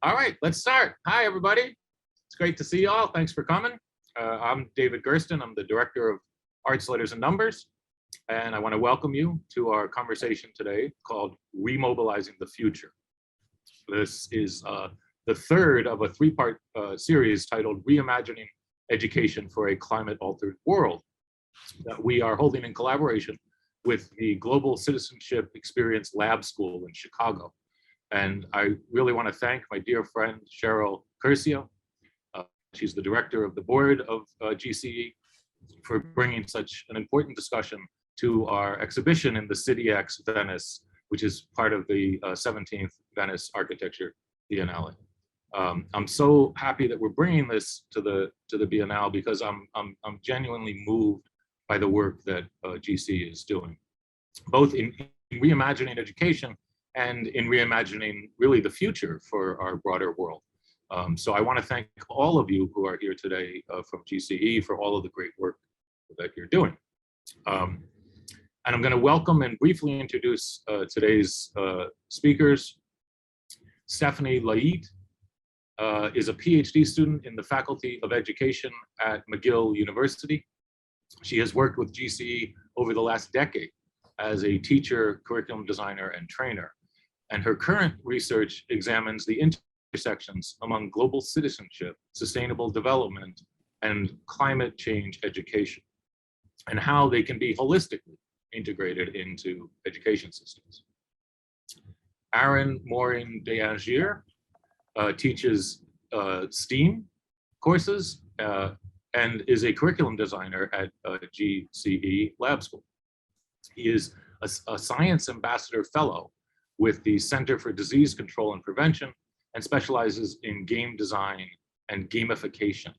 All right, let's start. Hi, everybody. It's great to see you all. Thanks for coming. I'm David Gersten. I'm the Director of Arts, Letters, and Numbers. And I want to welcome you to our conversation today called ReMobilizing the Future. This is the third of a three-part series titled ReImagining Education for a Climate-Altered World that we are holding in collaboration with the Global Citizenship Experience Lab School in Chicago. And I really want to thank my dear friend, Cheryl Curcio. She's the director of the board of GCE for bringing such an important discussion to our exhibition in the CityX Venice, which is part of the 17th Venice Architecture Biennale. I'm so happy that we're bringing this to the Biennale because I'm genuinely moved by the work that GCE is doing, both in reimagining education and in reimagining really the future for our broader world. So I want to thank all of you who are here today from GCE for all of the great work that you're doing. And I'm going to welcome and briefly introduce today's speakers. Stephanie Laid is a PhD student in the Faculty of Education at McGill University. She has worked with GCE over the last decade as a teacher, curriculum designer, and trainer. And her current research examines the intersections among global citizenship, sustainable development, and climate change education, and how they can be holistically integrated into education systems. Aaron Morin de Angier teaches STEAM courses and is a curriculum designer at GCE Lab School. He is a Science Ambassador Fellow with the Center for Disease Control and Prevention and specializes in game design and gamification.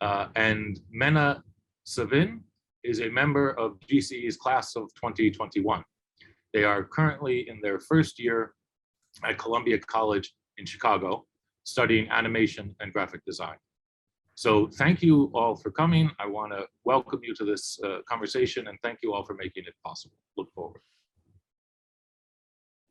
And Mena Savin is a member of GCE's class of 2021. They are currently in their first year at Columbia College in Chicago, studying animation and graphic design. So thank you all for coming. I want to welcome you to this conversation and thank you all for making it possible. Look forward.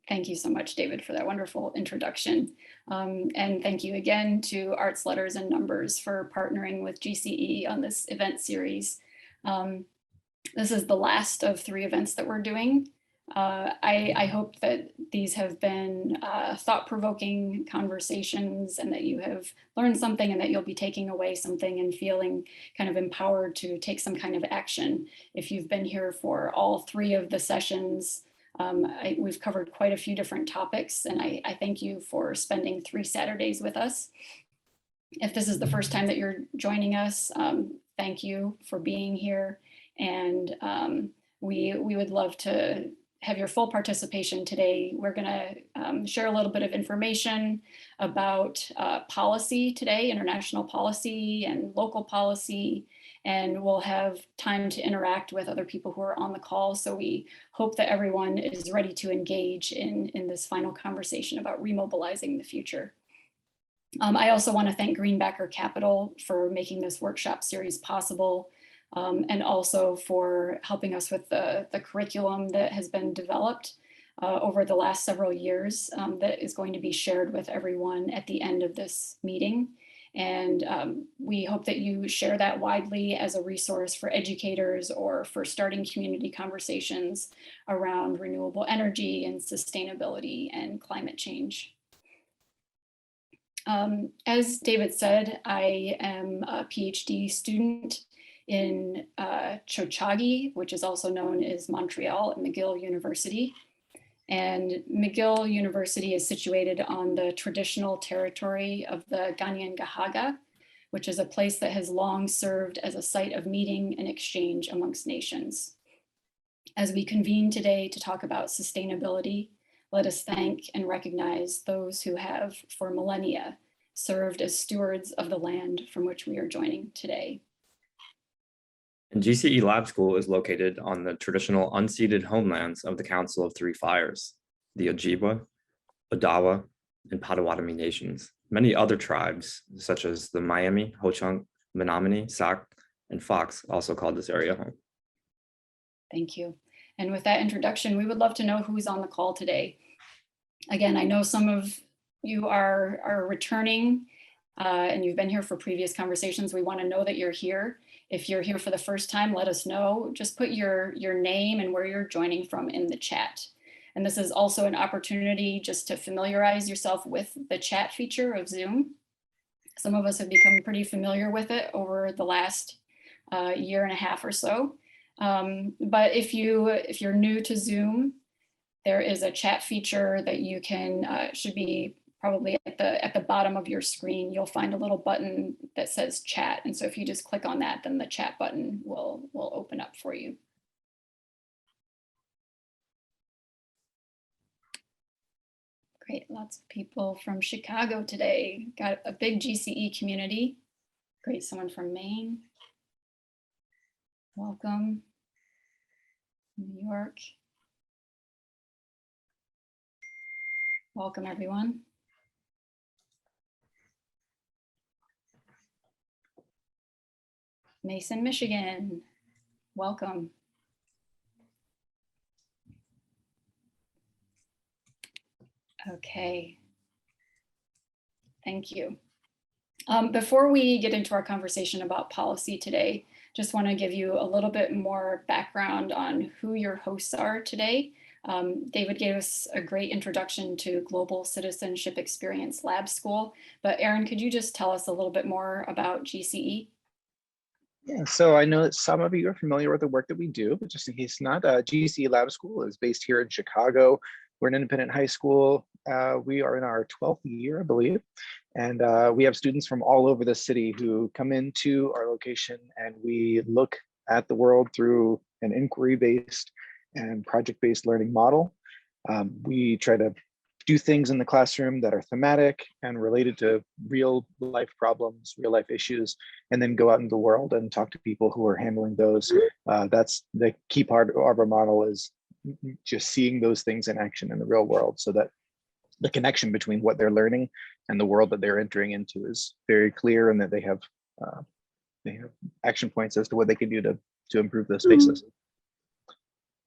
Thank you so much, David, for that wonderful introduction. And thank you again to Arts, Letters, and Numbers for partnering with GCE on this event series. This is the last of 3 events that we're doing. I hope that these have been thought-provoking conversations and that you have learned something and that you'll be taking away something and feeling kind of empowered to take some kind of action. If you've been here for all 3 of the sessions, we've covered quite a few different topics, and I thank you for spending 3 Saturdays with us. If this is the first time that you're joining us, thank you for being here, and we would love to have your full participation today. We're going to share a little bit of information about policy today, international policy and local policy, and we'll have time to interact with other people who are on the call. So we hope that everyone is ready to engage in this final conversation about remobilizing the future. I also want to thank Greenbacker Capital for making this workshop series possible, and also for helping us with the curriculum that has been developed over the last several years that is going to be shared with everyone at the end of this meeting. And we hope that you share that widely as a resource for educators or for starting community conversations around renewable energy and sustainability and climate change. As David said, I am a PhD student in Chochagi, which is also known as Montreal at McGill University. And McGill University is situated on the traditional territory of the Ganyangahaga, which is a place that has long served as a site of meeting and exchange amongst nations. As we convene today to talk about sustainability, let us thank and recognize those who have, for millennia, served as stewards of the land from which we are joining today. And GCE Lab School is located on the traditional unceded homelands of the Council of Three Fires, the Ojibwa, Odawa, and Potawatomi nations. Many other tribes, such as the Miami, Ho-Chunk, Menominee, Sac, and Fox, also call this area home. Thank you. And with that introduction, we would love to know who's on the call today. Again, I know some of you are returning and you've been here for previous conversations, we want to know that you're here. If you're here for the first time, let us know. Just put your name and where you're joining from in the chat. And this is also an opportunity just to familiarize yourself with the chat feature of Zoom. Some of us have become pretty familiar with it over the last year and a half or so. But if you're new to Zoom, there is a chat feature that you can, should be probably at the bottom of your screen. You'll find a little button that says chat. And so if you just click on that, then the chat button will open up for you. Great, lots of people from Chicago today. Got a big GCE community. Great, someone from Maine. Welcome. New York. Welcome, everyone. Mason, Michigan. Welcome. Okay. Thank you. Before we get into our conversation about policy today, just want to give you a little bit more background on who your hosts are today. David gave us a great introduction to Global Citizenship Experience Lab School, but Aaron, could you just tell us a little bit more about GCE? Yeah, so I know that some of you are familiar with the work that we do, but just in case not, GCE Lab School is based here in Chicago. We're an independent high school. We are in our 12th year, I believe. And we have students from all over the city who come into our location, and we look at the world through an inquiry-based and project-based learning model. We try to do things in the classroom that are thematic and related to real life problems, real life issues, and then go out into the world and talk to people who are handling those. That's the key part of our model, is just seeing those things in action in the real world, so that the connection between what they're learning and the world that they're entering into is very clear, and that they have action points as to what they can do to improve those spaces.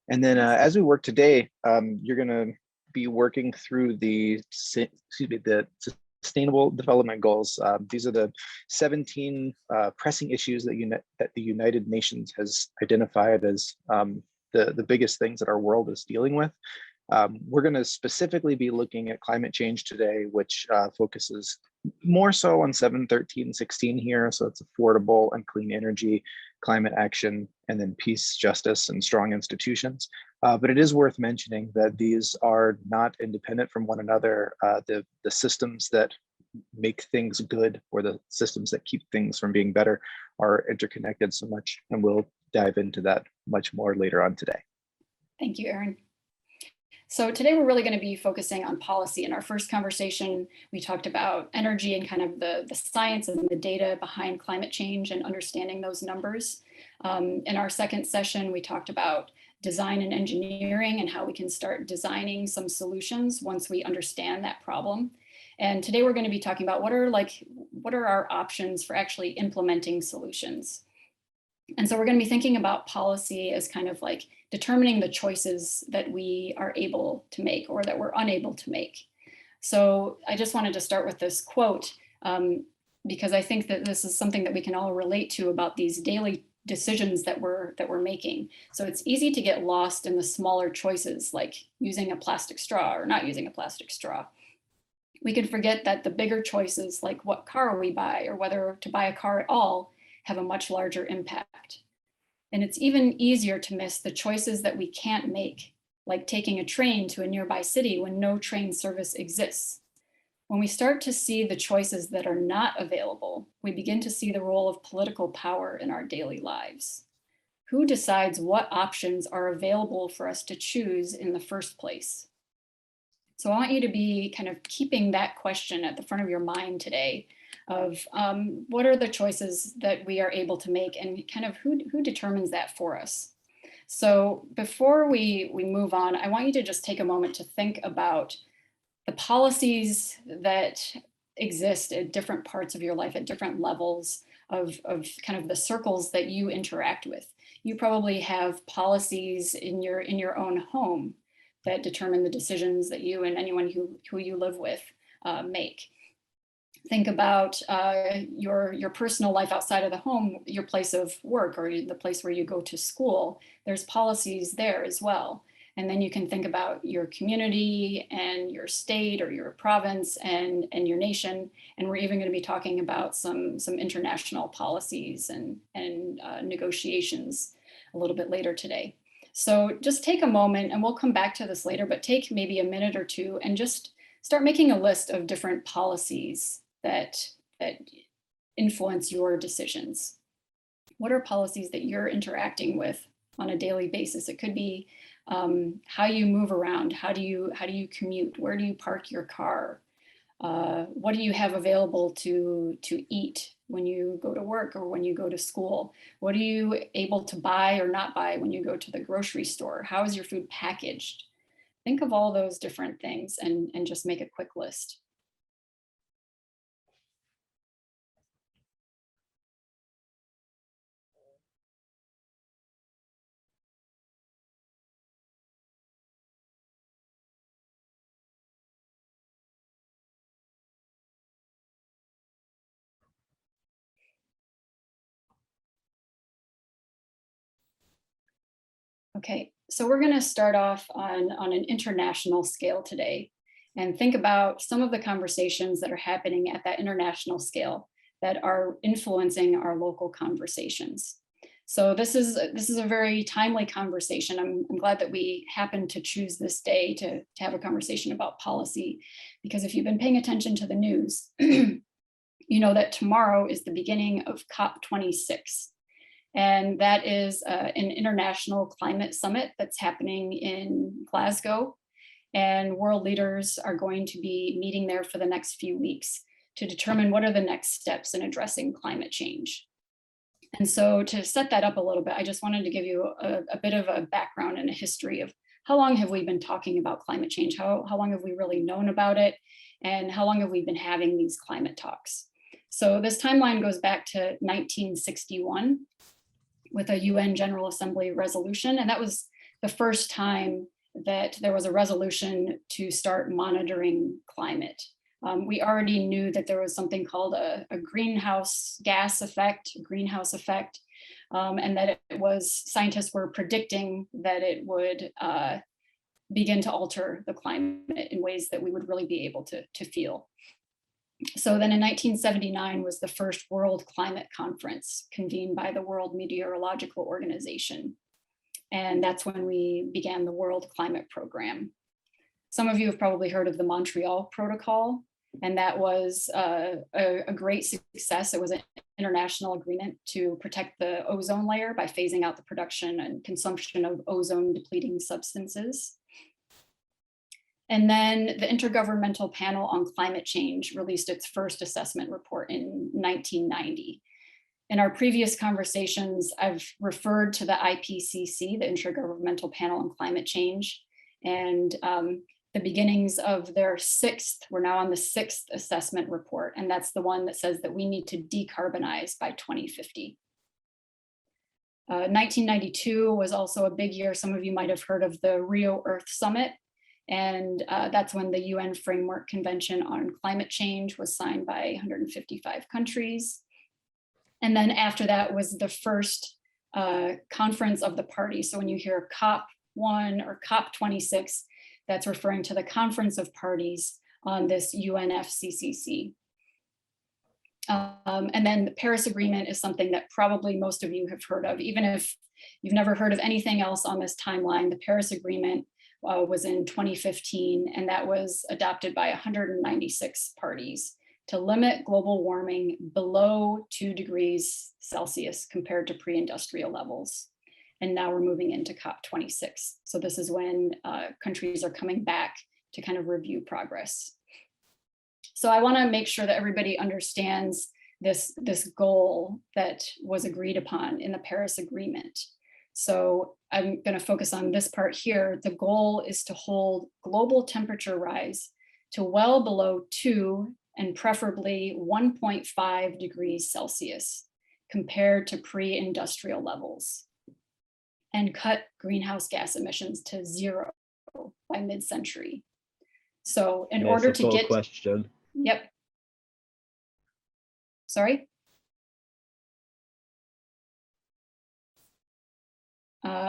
And then as we work today, you're going to be working through the Sustainable Development Goals. These are the 17 pressing issues that the United Nations has identified as the biggest things that our world is dealing with. We're going to specifically be looking at climate change today, which focuses more so on 7, 13, 16 here. So it's affordable and clean energy, climate action, and then peace, justice, and strong institutions. But it is worth mentioning that these are not independent from one another. The systems that make things good, or the systems that keep things from being better, are interconnected so much. And we'll dive into that much more later on today. Thank you, Aaron. So today we're really going to be focusing on policy. In our first conversation, we talked about energy and kind of the science and the data behind climate change and understanding those numbers. In our second session, we talked about design and engineering and how we can start designing some solutions once we understand that problem. And today we're going to be talking about what are our options for actually implementing solutions. And so we're going to be thinking about policy as kind of like determining the choices that we are able to make or that we're unable to make. So I just wanted to start with this quote, because I think that this is something that we can all relate to about these daily decisions that we're making. So it's easy to get lost in the smaller choices, like using a plastic straw or not using a plastic straw. We can forget that the bigger choices, like what car we buy or whether to buy a car at all, have a much larger impact. And it's even easier to miss the choices that we can't make, like taking a train to a nearby city when no train service exists. When we start to see the choices that are not available, we begin to see the role of political power in our daily lives. Who decides what options are available for us to choose in the first place? So I want you to be kind of keeping that question at the front of your mind today of what are the choices that we are able to make, and kind of who determines that for us. So before we move on, I want you to just take a moment to think about the policies that exist at different parts of your life, at different levels of kind of the circles that you interact with. You probably have policies in your own home that determine the decisions that you and anyone who you live with make. Think about your personal life outside of the home, your place of work, or the place where you go to school. There's policies there as well. And then you can think about your community and your state or your province and your nation. And we're even going to be talking about some international policies and negotiations a little bit later today. So just take a moment, and we'll come back to this later, but take maybe a minute or two and just start making a list of different policies that influence your decisions. What are policies that you're interacting with on a daily basis? It could be how you move around, how do you commute, where do you park your car, what do you have available to eat when you go to work or when you go to school, what are you able to buy or not buy when you go to the grocery store, how is your food packaged? Think of all those different things and just make a quick list. Okay, so we're going to start off on an international scale today and think about some of the conversations that are happening at that international scale that are influencing our local conversations. So this is a very timely conversation. I'm glad that we happened to choose this day to have a conversation about policy, because if you've been paying attention to the news, you know that tomorrow is the beginning of COP26. And that is an international climate summit that's happening in Glasgow. And world leaders are going to be meeting there for the next few weeks to determine what are the next steps in addressing climate change. And so to set that up a little bit, I just wanted to give you a bit of a background and a history of how long have we been talking about climate change? How long have we really known about it? And how long have we been having these climate talks? So this timeline goes back to 1961. With a UN General Assembly resolution. And that was the first time that there was a resolution to start monitoring climate. We already knew that there was something called a greenhouse gas effect, and that it was, scientists were predicting that it would begin to alter the climate in ways that we would really be able to feel. So then in 1979 was the first World Climate Conference convened by the World Meteorological Organization. And that's when we began the World Climate Program. Some of you have probably heard of the Montreal Protocol, and that was a great success. It was an international agreement to protect the ozone layer by phasing out the production and consumption of ozone depleting substances. And then the Intergovernmental Panel on Climate Change released its first assessment report in 1990. In our previous conversations, I've referred to the IPCC, the Intergovernmental Panel on Climate Change, and the beginnings of their we're now on the sixth assessment report, and that's the one that says that we need to decarbonize by 2050. 1992 was also a big year. Some of you might have heard of the Rio Earth Summit. And that's when the UN Framework Convention on Climate Change was signed by 155 countries. And then after that was the first conference of the parties. So when you hear COP1 or COP26, that's referring to the Conference of Parties on this UNFCCC. And then the Paris Agreement is something that probably most of you have heard of. Even if you've never heard of anything else on this timeline, the Paris Agreement was in 2015, and that was adopted by 196 parties to limit global warming below 2 degrees Celsius compared to pre-industrial levels. And now we're moving into COP26. So this is when countries are coming back to kind of review progress. So I want to make sure that everybody understands this goal that was agreed upon in the Paris Agreement. So I'm going to focus on this part here. The goal is to hold global temperature rise to well below 2 and preferably 1.5 degrees Celsius compared to pre-industrial levels, and cut greenhouse gas emissions to 0 by mid-century. So in Yes, order I've to got a get, question. yep. Sorry.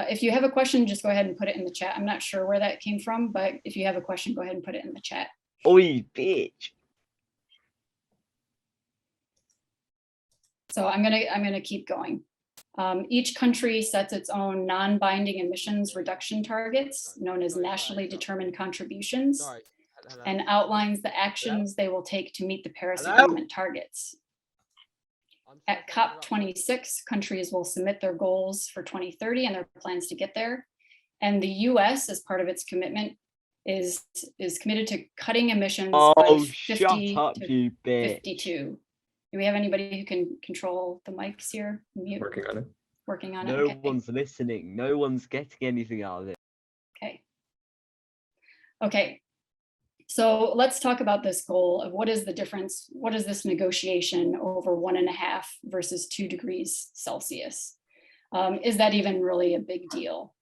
If you have a question, just go ahead and put it in the chat. I'm not sure where that came from, but if you have a question, go ahead and put it in the chat. Oi, bitch. So I'm gonna keep going. Each country sets its own non-binding emissions reduction targets, known as nationally determined contributions, Sorry. and outlines the actions they will take to meet the Paris Hello? Agreement targets. I'm sorry At to interrupt. COP26, countries will submit their goals for 2030 and their plans to get there. And the US, as part of its commitment, is committed to cutting emissions by Oh, 50 shut up, to you bitch. 52. Do we have anybody who can control the mics here? Mute, Working on it. working on it. No Okay. one's listening. No one's getting anything out of it. Okay. Okay. So let's talk about this goal of what is the difference? What is this negotiation over 1.5 versus 2 degrees Celsius? Is that even really a big deal?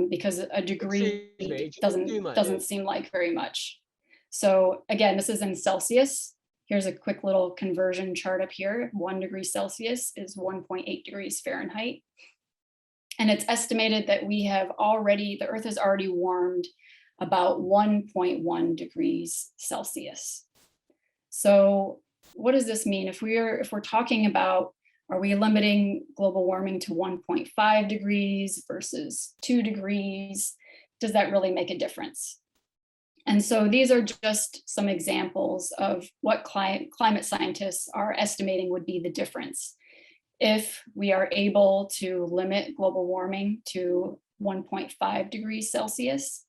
Because a degree doesn't seem like very much. So again, this is in Celsius. Here's a quick little conversion chart up here. 1 degree Celsius is 1.8 degrees Fahrenheit. And it's estimated that the Earth has already warmed about 1.1 degrees Celsius. So what does this mean? If we're talking about, are we limiting global warming to 1.5 degrees versus 2 degrees? Does that really make a difference? And so these are just some examples of what climate scientists are estimating would be the difference. If we are able to limit global warming to 1.5 degrees Celsius,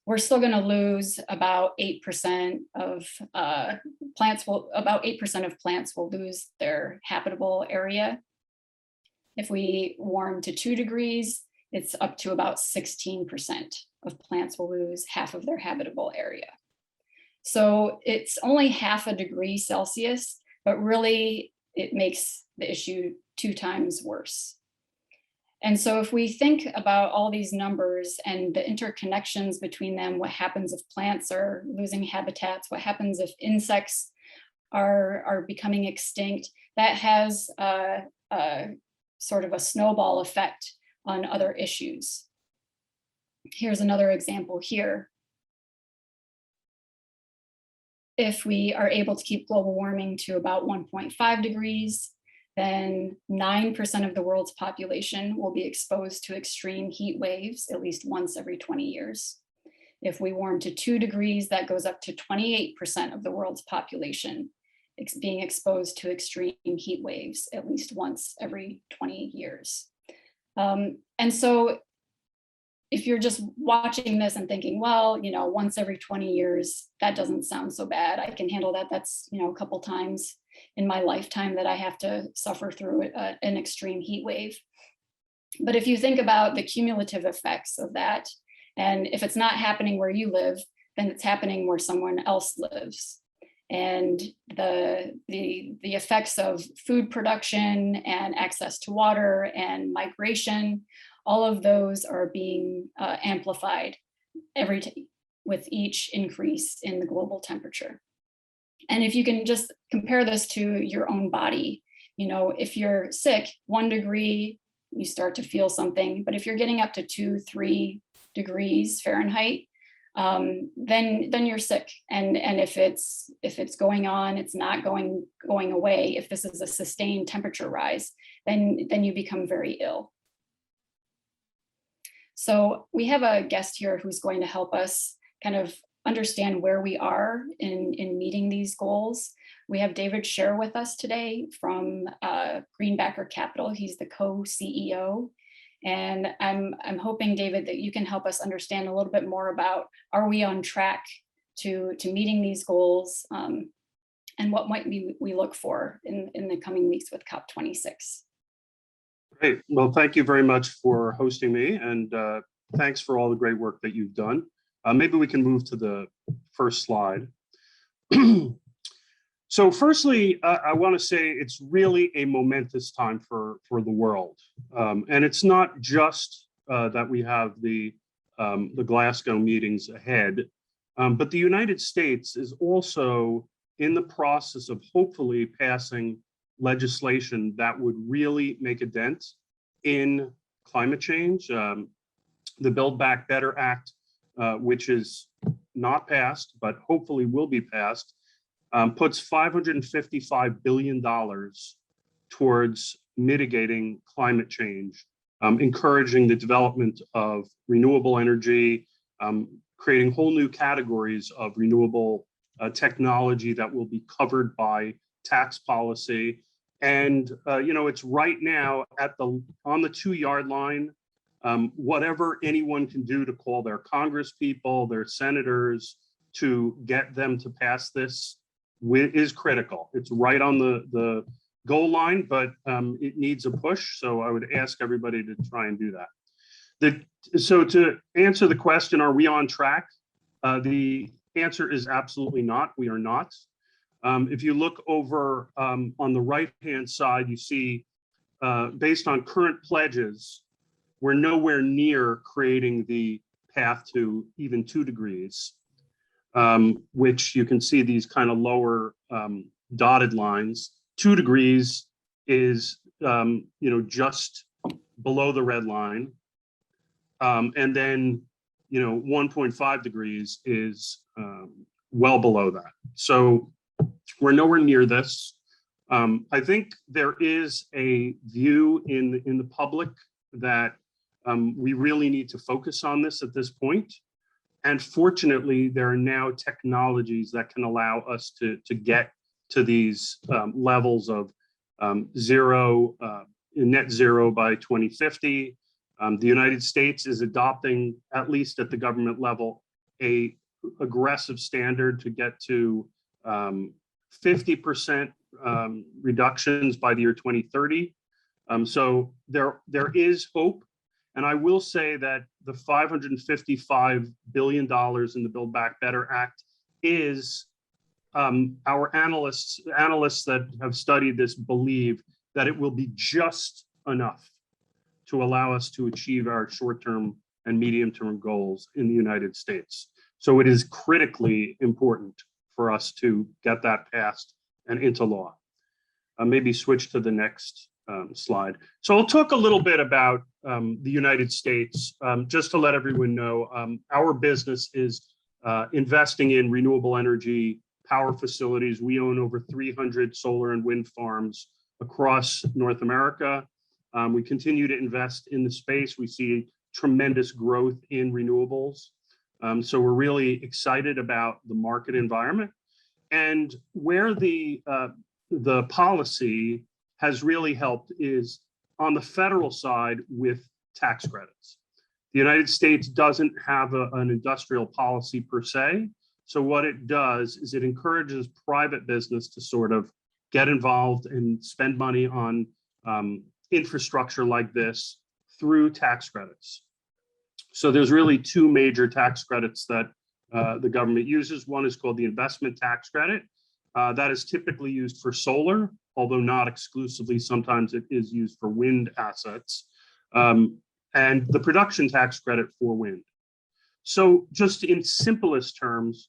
we're still going to lose about 8% of plants will lose their habitable area. If we warm to 2 degrees, it's up to about 16% of plants will lose half of their habitable area. So it's only half a degree Celsius, but really it makes the issue 2 times worse. And so if we think about all these numbers and the interconnections between them, what happens if plants are losing habitats, what happens if insects are becoming extinct, that has sort of a snowball effect on other issues. Here's another example here. If we are able to keep global warming to about 1.5 degrees, then 9% of the world's population will be exposed to extreme heat waves at least once every 20 years. If we warm to 2 degrees, that goes up to 28% of the world's population being exposed to extreme heat waves at least once every 20 years. And so if you're just watching this and thinking, well, once every 20 years, that doesn't sound so bad. I can handle that. That's, a couple times in my lifetime that I have to suffer through an extreme heat wave. But if you think about the cumulative effects of that, and if it's not happening where you live, then it's happening where someone else lives. And the effects of food production and access to water and migration, all of those are being amplified with each increase in the global temperature. And if you can just compare this to your own body, if you're sick, 1 degree, you start to feel something. But if you're getting up to 2, 3 degrees Fahrenheit, then you're sick. And if it's going on, it's not going away. If this is a sustained temperature rise, then you become very ill. So we have a guest here who's going to help us kind of understand where we are in meeting these goals. We have David Scher with us today from Greenbacker Capital. He's the co-CEO. And I'm hoping, David, that you can help us understand a little bit more about, are we on track to meeting these goals, and what might we look for in the coming weeks with COP26? Great. Well, thank you very much for hosting me, and thanks for all the great work that you've done. Maybe we can move to the first slide. So firstly, I want to say it's really a momentous time for the world. And it's not just that we have the Glasgow meetings ahead. But the United States is also in the process of hopefully passing legislation that would really make a dent in climate change. The Build Back Better Act, which is not passed, but hopefully will be passed, puts $555 billion towards mitigating climate change, encouraging the development of renewable energy, creating whole new categories of renewable technology that will be covered by tax policy. And it's right now on the 2-yard line. Whatever anyone can do to call their Congress people, their senators, to get them to pass this is critical. It's right on the goal line, but it needs a push. So I would ask everybody to try and do that. So to answer the question, are we on track? The answer is absolutely not. We are not. If you look over on the right-hand side, you see, based on current pledges, we're nowhere near creating the path to even 2 degrees, which you can see these kind of lower dotted lines. 2 degrees is, just below the red line. And then, 1.5 degrees is well below that. So we're nowhere near this. I think there is a view in the public that we really need to focus on this at this point. And fortunately, there are now technologies that can allow us to get to these levels of net zero by 2050. The United States is adopting, at least at the government level, a aggressive standard to get to 50% reductions by the year 2030. So there is hope. And I will say that the $555 billion in the Build Back Better Act is, our analysts that have studied this believe that it will be just enough to allow us to achieve our short-term and medium-term goals in the United States. So it is critically important for us to get that passed and into law. Maybe switch to the next slide. So I'll talk a little bit about the United States, just to let everyone know. Our business is investing in renewable energy power facilities. We own over 300 solar and wind farms across North America. We continue to invest in the space. We see tremendous growth in renewables. So we're really excited about the market environment. And where the policy has really helped is on the federal side with tax credits. The United States doesn't have an industrial policy per se. So what it does is it encourages private business to sort of get involved and spend money on infrastructure like this through tax credits. So there's really 2 major tax credits that the government uses. One is called the investment tax credit. That is typically used for solar, although not exclusively. Sometimes it is used for wind assets, and the production tax credit for wind. So just in simplest terms,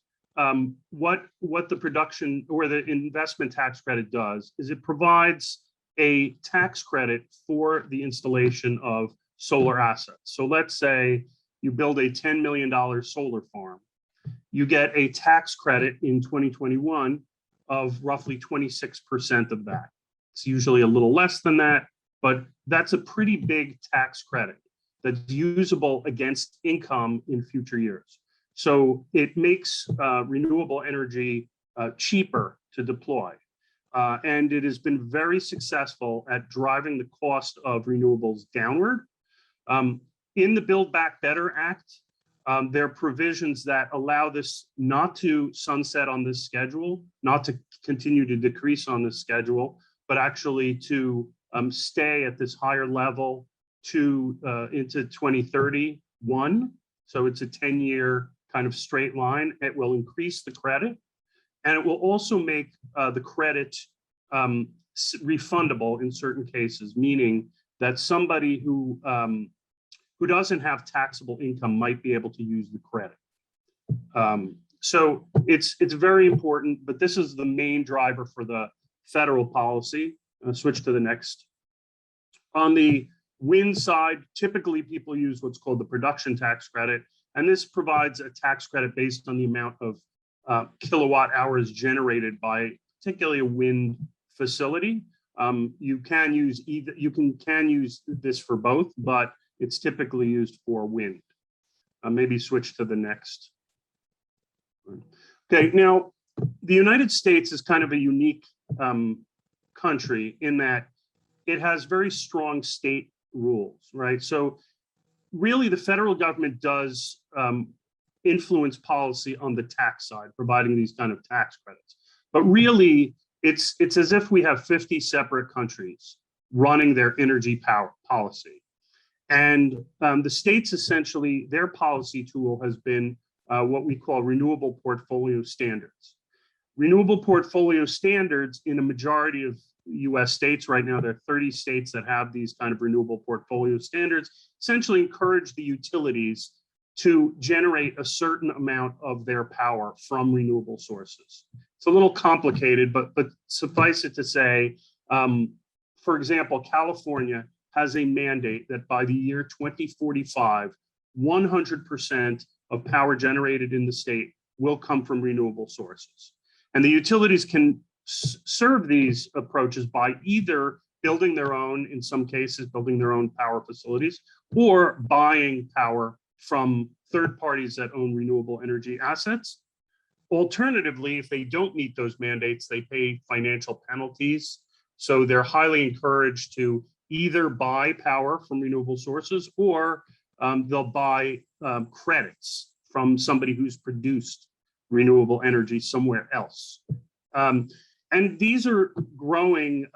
what the production or the investment tax credit does is it provides a tax credit for the installation of solar assets. So let's say you build a $10 million solar farm. You get a tax credit in 2021 of roughly 26% of that. It's usually a little less than that, but that's a pretty big tax credit that's usable against income in future years. So it makes renewable energy cheaper to deploy. And it has been very successful at driving the cost of renewables downward. In the Build Back Better Act, there are provisions that allow this not to sunset on this schedule, not to continue to decrease on this schedule, but actually to stay at this higher level into 2031. So it's a 10-year kind of straight line. It will increase the credit, and it will also make the credit refundable in certain cases, meaning that somebody who doesn't have taxable income might be able to use the credit. So it's very important, but this is the main driver for the federal policy. Switch to the next. On the wind side, typically people use what's called the production tax credit, and this provides a tax credit based on the amount of kilowatt hours generated by particularly a wind facility. You can use either. You can use this for both, but it's typically used for wind. Maybe switch to the next. Okay, now the United States is kind of a unique country in that it has very strong state rules, right? So really the federal government does influence policy on the tax side, providing these kind of tax credits. But really, it's as if we have 50 separate countries running their energy power policy. And the states essentially, their policy tool has been what we call renewable portfolio standards. Renewable portfolio standards in a majority of US states right now, there are 30 states that have these kind of renewable portfolio standards, essentially encourage the utilities to generate a certain amount of their power from renewable sources. It's a little complicated, but suffice it to say, for example, California has a mandate that by the year 2045, 100% of power generated in the state will come from renewable sources. And the utilities can serve these approaches by either building their own, in some cases, building their own power facilities, or buying power from third parties that own renewable energy assets. Alternatively, if they don't meet those mandates, they pay financial penalties. So they're highly encouraged to either buy power from renewable sources, or they'll buy credits from somebody who's produced renewable energy somewhere else. And these are growing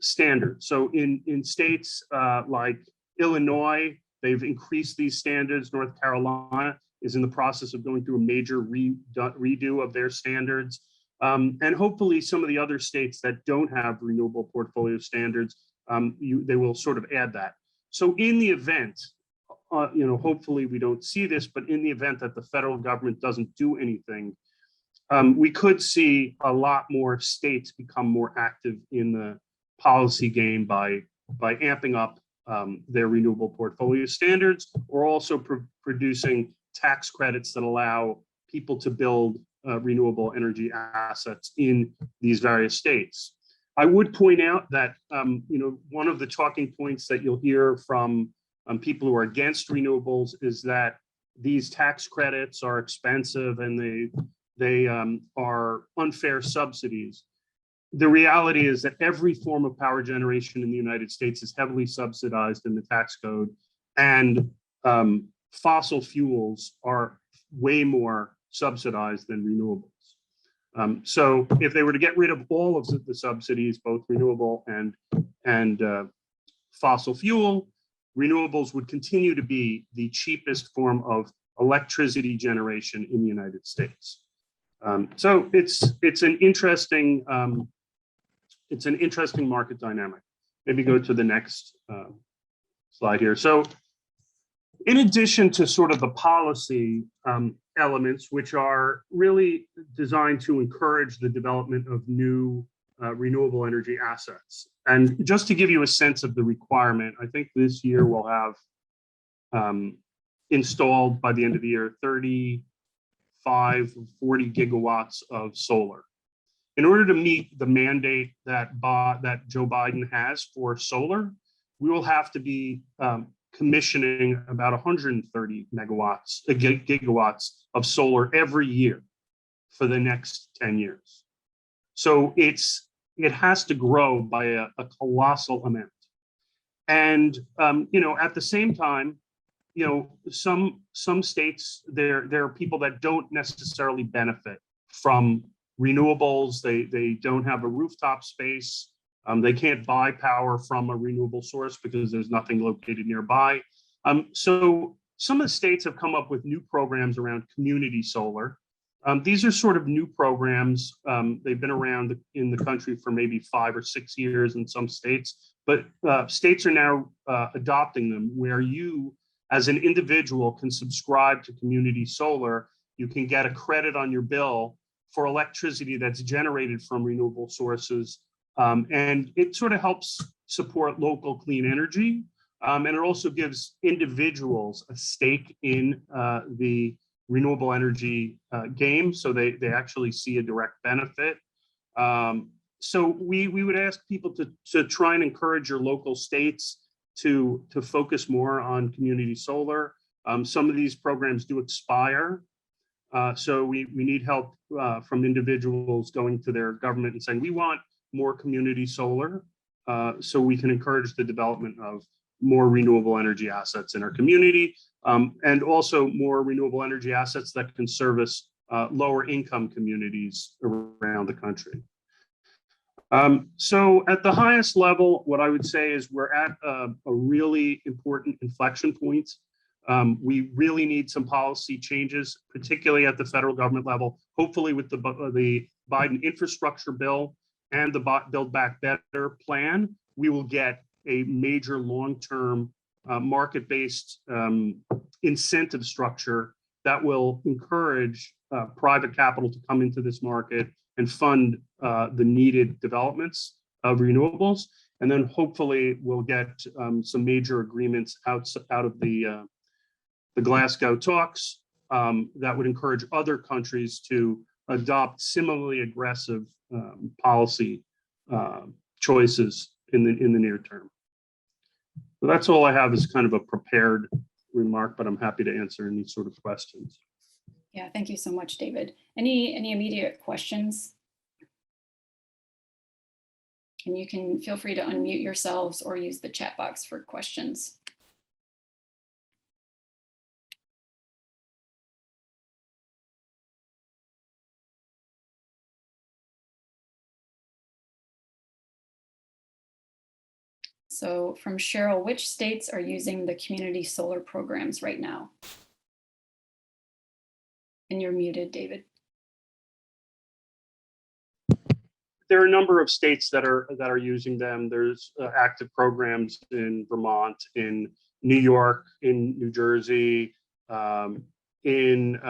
standards. So in states like Illinois, they've increased these standards. North Carolina is in the process of going through a major redo of their standards. And hopefully some of the other states that don't have renewable portfolio standards, they will sort of add that. So in the event, hopefully we don't see this, but in the event that the federal government doesn't do anything, we could see a lot more states become more active in the policy game by amping up their renewable portfolio standards, or also producing tax credits that allow people to build renewable energy assets in these various states. I would point out that one of the talking points that you'll hear from people who are against renewables is that these tax credits are expensive and they are unfair subsidies. The reality is that every form of power generation in the United States is heavily subsidized in the tax code, and fossil fuels are way more subsidized than renewables. So if they were to get rid of all of the subsidies, both renewable and fossil fuel, renewables would continue to be the cheapest form of electricity generation in the United States. So it's an interesting market dynamic. Maybe go to the next slide here. So in addition to sort of the policy elements, which are really designed to encourage the development of new renewable energy assets. And just to give you a sense of the requirement, I think this year we'll have installed by the end of the year 35, 40 gigawatts of solar. In order to meet the mandate that Joe Biden has for solar, we will have to be commissioning about 130 gigawatts of solar every year for the next 10 years. So it has to grow by a colossal amount. And at the same time, some states, there are people that don't necessarily benefit from renewables. They don't have a rooftop space. They can't buy power from a renewable source because there's nothing located nearby. So some of the states have come up with new programs around community solar. These are sort of new programs. They've been around in the country for maybe 5 or 6 years in some states, but states are now adopting them, where you, as an individual, can subscribe to community solar you can get a credit on your bill for electricity that's generated from renewable sources. And it sort of helps support local clean energy. And it also gives individuals a stake in the renewable energy game, so they actually see a direct benefit. So we would ask people to try and encourage your local states to focus more on community solar. Some of these programs do expire. So we need help from individuals going to their government and saying, we want more community solar, so we can encourage the development of more renewable energy assets in our community, and also more renewable energy assets that can service lower income communities around the country. So at the highest level, what I would say is we're at a really important inflection point. We really need some policy changes, particularly at the federal government level, hopefully with the Biden infrastructure bill and the Build Back Better plan. We will get a major long-term market-based incentive structure that will encourage private capital to come into this market and fund the needed developments of renewables. And then hopefully we'll get some major agreements out of the Glasgow talks that would encourage other countries to adopt similarly aggressive policy choices in the near term. So that's all I have as kind of a prepared remark, but I'm happy to answer any sort of questions. Yeah, thank you so much, David. Any immediate questions? And you can feel free to unmute yourselves or use the chat box for questions. So from Cheryl, which states are using the community solar programs right now? And you're muted, David. There are a number of states that are using them. There's active programs in Vermont, in New York, in New Jersey, in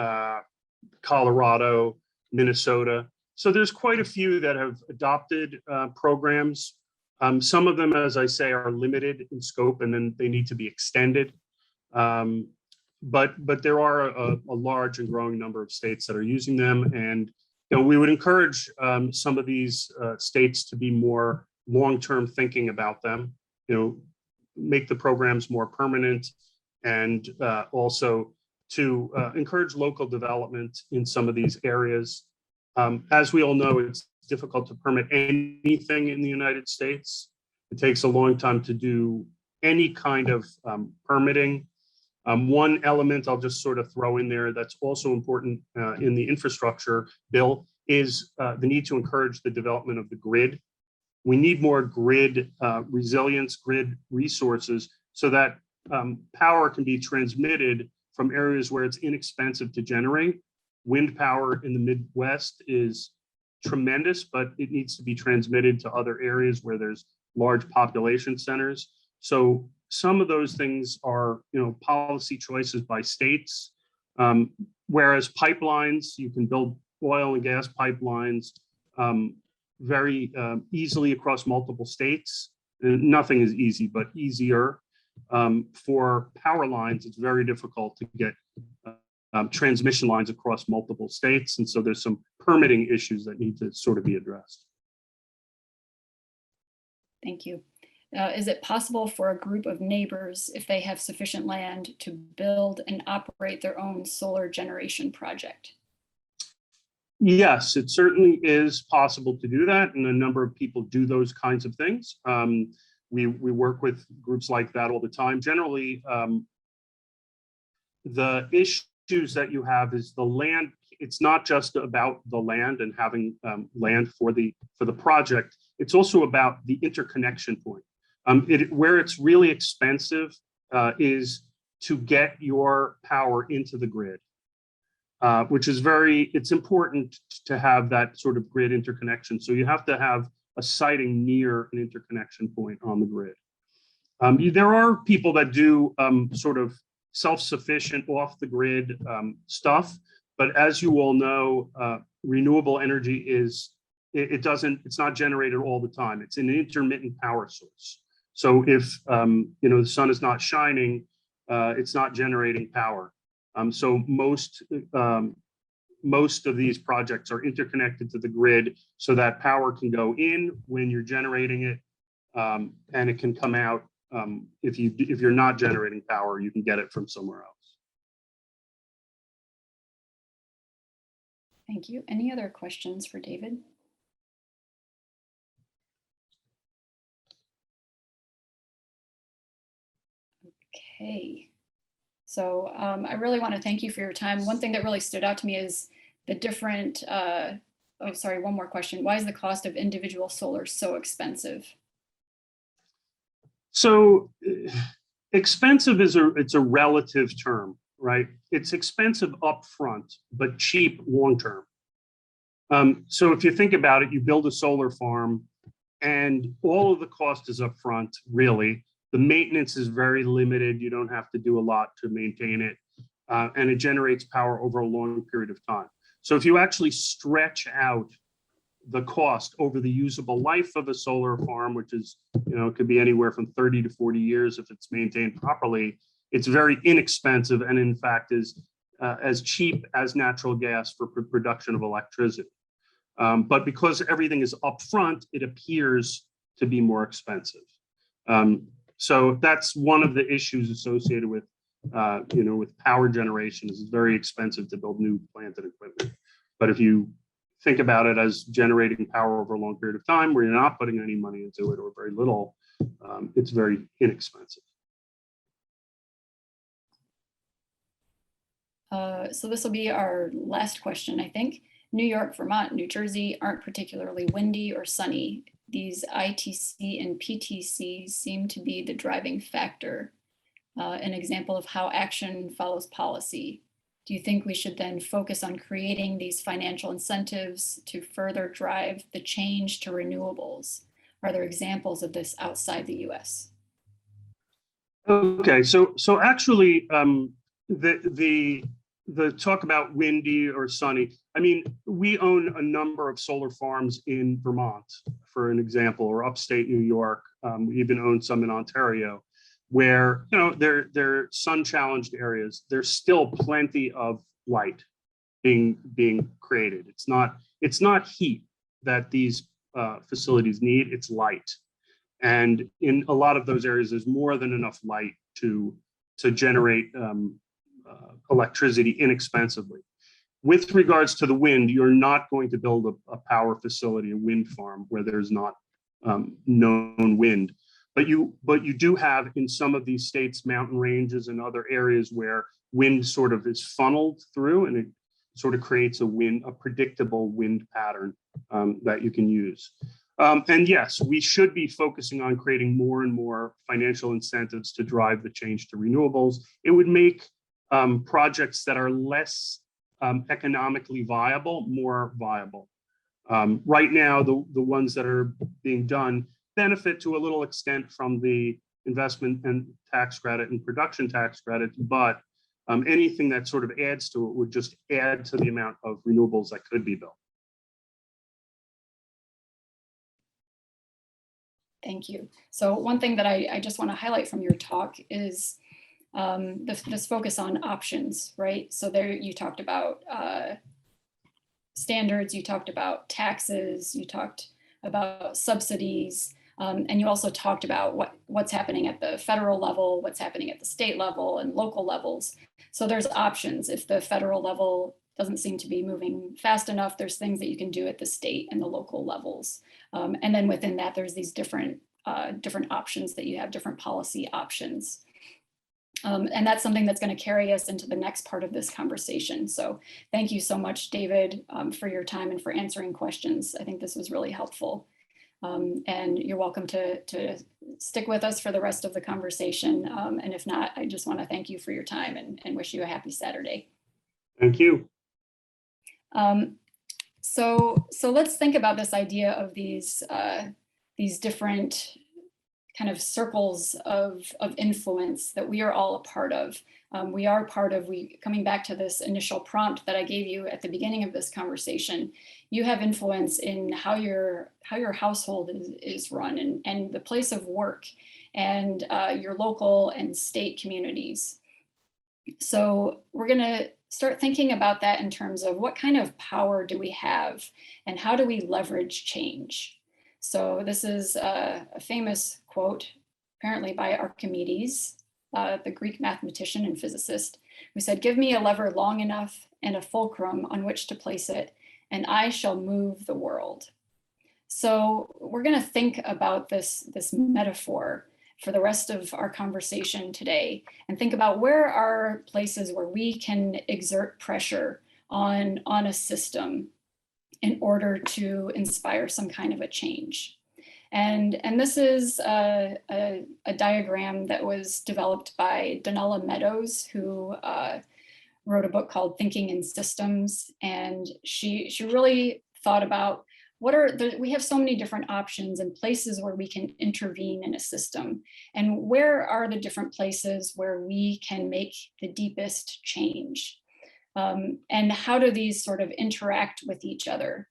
Colorado, Minnesota. So there's quite a few that have adopted programs. Some of them, as I say, are limited in scope, and then they need to be extended. But there are a large and growing number of states that are using them, and we would encourage some of these states to be more long-term thinking about them. Make the programs more permanent, and also to encourage local development in some of these areas. As we all know, it's difficult to permit anything in the United States. It takes a long time to do any kind of permitting. One element I'll just sort of throw in there that's also important in the infrastructure bill is the need to encourage the development of the grid. We need more grid resilience, grid resources, so that power can be transmitted from areas where it's inexpensive to generate. Wind power in the Midwest is tremendous, but it needs to be transmitted to other areas where there's large population centers. So some of those things are, policy choices by states. Whereas pipelines, you can build oil and gas pipelines very easily across multiple states. Nothing is easy, but easier. For power lines, it's very difficult to get transmission lines across multiple states. And so there's some permitting issues that need to sort of be addressed. Thank you. Is it possible for a group of neighbors, if they have sufficient land, to build and operate their own solar generation project? Yes, it certainly is possible to do that, and a number of people do those kinds of things. We work with groups like that all the time. Generally, the issues that you have is the land. It's not just about the land and having land for the project. It's also about the interconnection point. Where it's really expensive is to get your power into the grid, which is it's important to have that sort of grid interconnection. So you have to have a siting near an interconnection point on the grid. There are people that do sort of self-sufficient off the grid stuff, But as you all know, renewable energy is, it's not generated all the time. It's an intermittent power source. So if the sun is not shining, it's not generating power. So most of these projects are interconnected to the grid so that power can go in when you're generating it, and it can come out if you're not generating power, you can get it from somewhere else. Thank you. Any other questions for David? Okay. So I really want to thank you for your time. One thing that really stood out to me is the different, oh, sorry, one more question. Why is the cost of individual solar so expensive? So expensive it's a relative term, right? It's expensive upfront, but cheap long-term. So if you think about it, you build a solar farm and all of the cost is upfront, really. The maintenance is very limited. You don't have to do a lot to maintain it. And it generates power over a long period of time. So if you actually stretch out the cost over the usable life of a solar farm, which is, it could be anywhere from 30 to 40 years if it's maintained properly, it's very inexpensive and in fact is as cheap as natural gas for production of electricity. But because everything is upfront, it appears to be more expensive. So that's one of the issues associated with, with power generation. Is it's very expensive to build new plant and equipment. But if you think about it as generating power over a long period of time where you're not putting any money into it or very little, it's very inexpensive. So this will be our last question, I think. New York, Vermont, New Jersey aren't particularly windy or sunny. These ITC and PTC seem to be the driving factor, an example of how action follows policy. Do you think we should then focus on creating these financial incentives to further drive the change to renewables? Are there examples of this outside the US? Okay, so actually, the talk about windy or sunny, I mean, we own a number of solar farms in Vermont, for an example, or upstate New York. We even own some in Ontario, where they're sun-challenged areas. There's still plenty of light being created. It's not heat that these facilities need, it's light. And in a lot of those areas, there's more than enough light to generate electricity inexpensively. With regards to the wind, you're not going to build a power facility, a wind farm, where there's not known wind. But you do have in some of these states, mountain ranges and other areas where wind sort of is funneled through, and it sort of creates a predictable wind pattern that you can use. And yes, we should be focusing on creating more and more financial incentives to drive the change to renewables. It would make projects that are less economically viable more viable. Right now, the ones that are being done benefit to a little extent from the investment and tax credit and production tax credit, but anything that sort of adds to it would just add to the amount of renewables that could be built. Thank you. So one thing that I just want to highlight from your talk is this focus on options, right? So there you talked about standards, you talked about taxes, you talked about subsidies, and you also talked about what's happening at the federal level, what's happening at the state level and local levels. So there's options. If the federal level doesn't seem to be moving fast enough, there's things that you can do at the state and the local levels. And then within that, there's these different options that you have, different policy options. And that's something that's going to carry us into the next part of this conversation. So thank you so much, David, for your time and for answering questions. I think this was really helpful. And you're welcome to stick with us for the rest of the conversation. And if not, I just want to thank you for your time and wish you a happy Saturday. Thank you. So let's think about this idea of these different kind of circles of influence that we are all a part of. We are part of, coming back to this initial prompt that I gave you at the beginning of this conversation, you have influence in how your household is run and the place of work and your local and state communities. So we're going to start thinking about that in terms of what kind of power do we have and how do we leverage change? So this is a famous quote, apparently by Archimedes, the Greek mathematician and physicist, who said, "Give me a lever long enough and a fulcrum on which to place it, and I shall move the world." So we're going to think about this metaphor for the rest of our conversation today and think about where are places where we can exert pressure on a system in order to inspire some kind of a change. And this is a diagram that was developed by Donella Meadows, who wrote a book called Thinking in Systems. And she really thought about we have so many different options and places where we can intervene in a system. And where are the different places where we can make the deepest change? And how do these sort of interact with each other?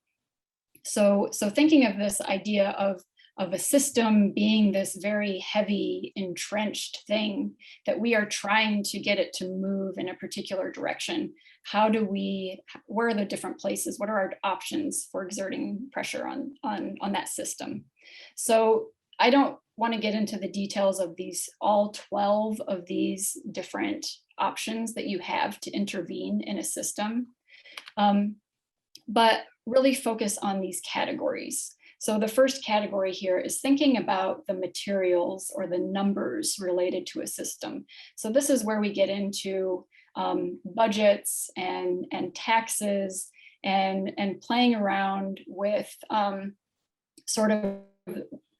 So thinking of this idea of a system being this very heavy, entrenched thing that we are trying to get it to move in a particular direction. Where are the different places? What are our options for exerting pressure on that system? So I don't want to get into the details of all 12 of these different options that you have to intervene in a system, but really focus on these categories. So the first category here is thinking about the materials or the numbers related to a system. So this is where we get into budgets and taxes and playing around with sort of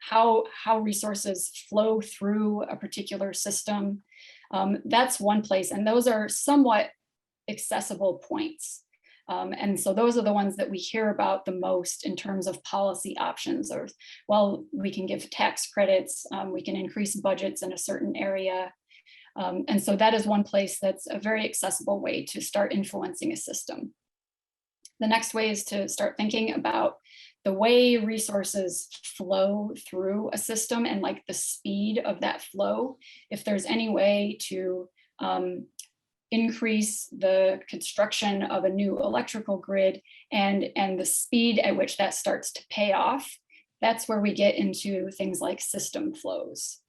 how resources flow through a particular system. That's one place, and those are somewhat accessible points. And so those are the ones that we hear about the most in terms of policy options, or, well, we can give tax credits, we can increase budgets in a certain area. And so that is one place that's a very accessible way to start influencing a system. The next way is to start thinking about the way resources flow through a system and like the speed of that flow. If there's any way to increase the construction of a new electrical grid and the speed at which that starts to pay off, that's where we get into things like system flows.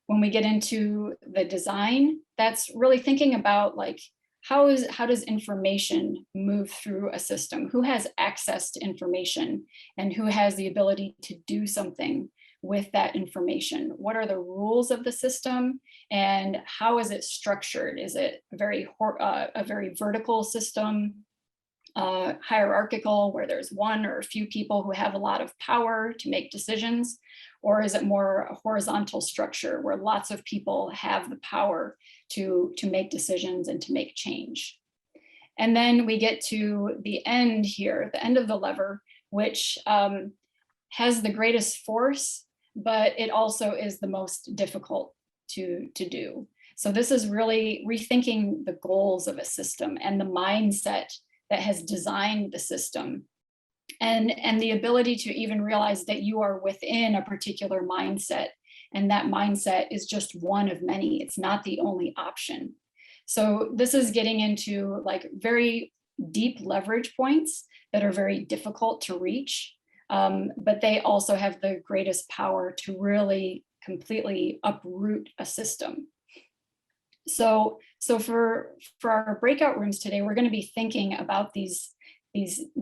When we get into the design, that's really thinking about like, how does information move through a system? Who has access to information and who has the ability to do something with that information? What are the rules of the system and how is it structured? Is it a very vertical system, hierarchical, where there's one or a few people who have a lot of power to make decisions? Or is it more a horizontal structure where lots of people have the power to make decisions and to make change? And then we get to the end here, the end of the lever, which has the greatest force, but it also is the most difficult to do. So this is really rethinking the goals of a system and the mindset that has designed the system, and the ability to even realize that you are within a particular mindset, and that mindset is just one of many. It's not the only option. So this is getting into like very deep leverage points that are very difficult to reach, but they also have the greatest power to really completely uproot a system. So for our breakout rooms today, we're going to be thinking about these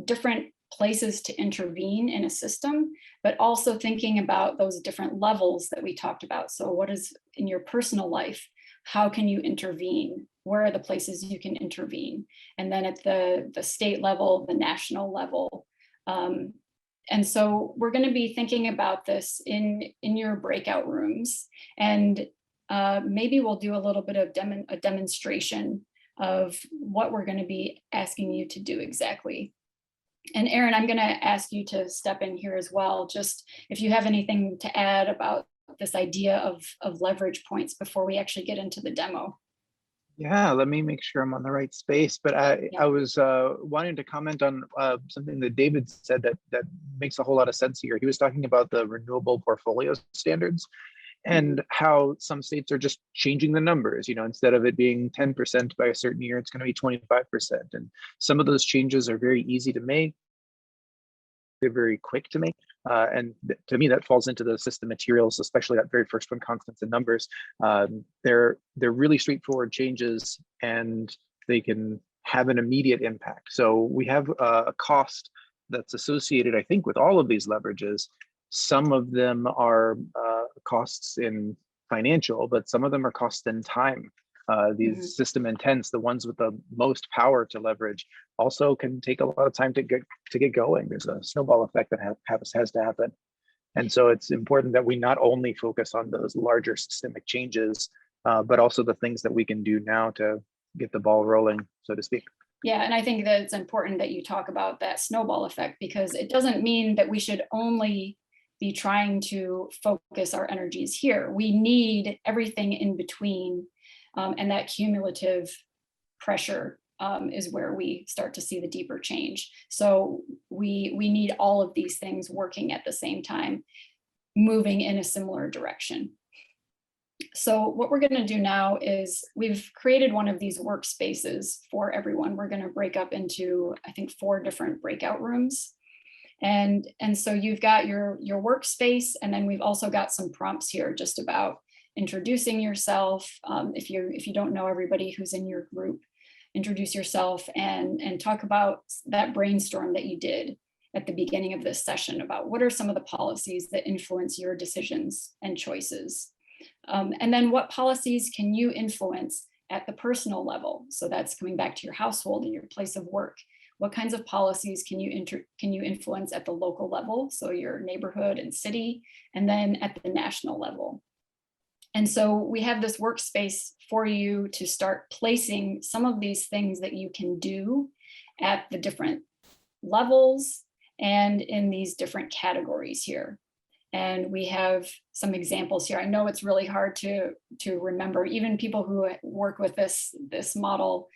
different places to intervene in a system, but also thinking about those different levels that we talked about. So what is in your personal life? How can you intervene? Where are the places you can intervene? And then at the state level, the national level. And so we're going to be thinking about this in your breakout rooms, and maybe we'll do a little bit of a demonstration of what we're going to be asking you to do exactly. And Erin, I'm going to ask you to step in here as well, just if you have anything to add about this idea of leverage points before we actually get into the demo. Yeah, let me make sure I'm on the right space. But I Yeah. was wanting to comment on something that David said that makes a whole lot of sense here. He was talking about the renewable portfolio standards and how some states are just changing the numbers. You know, instead of it being 10% by a certain year, it's going to be 25%. And some of those changes are very easy to make. They're very quick to make. And to me, that falls into the system materials, especially that very first one, constants and numbers. They're really straightforward changes, and they can have an immediate impact. So we have a cost that's associated, I think, with all of these leverages. Some of them are costs in financial, but some of them are costs in time. These system intents, the ones with the most power to leverage, also can take a lot of time to get going. There's a snowball effect that has to happen. And so it's important that we not only focus on those larger systemic changes, but also the things that we can do now to get the ball rolling, so to speak. Yeah, and I think that it's important that you talk about that snowball effect, because it doesn't mean that we should only be trying to focus our energies here. We need everything in between, and that cumulative pressure is where we start to see the deeper change. So we need all of these things working at the same time, moving in a similar direction. So what we're going to do now is we've created one of these workspaces for everyone. We're going to break up into, I think, 4 different breakout rooms. And so you've got your workspace, and then we've also got some prompts here just about introducing yourself. If you don't know everybody who's in your group, introduce yourself and talk about that brainstorm that you did at the beginning of this session about what are some of the policies that influence your decisions and choices. And then what policies can you influence at the personal level? So that's coming back to your household and your place of work. What kinds of policies can you influence at the local level? So your neighborhood and city, and then at the national level. And so we have this workspace for you to start placing some of these things that you can do at the different levels and in these different categories here. And we have some examples here. I know it's really hard to remember, even people who work with this model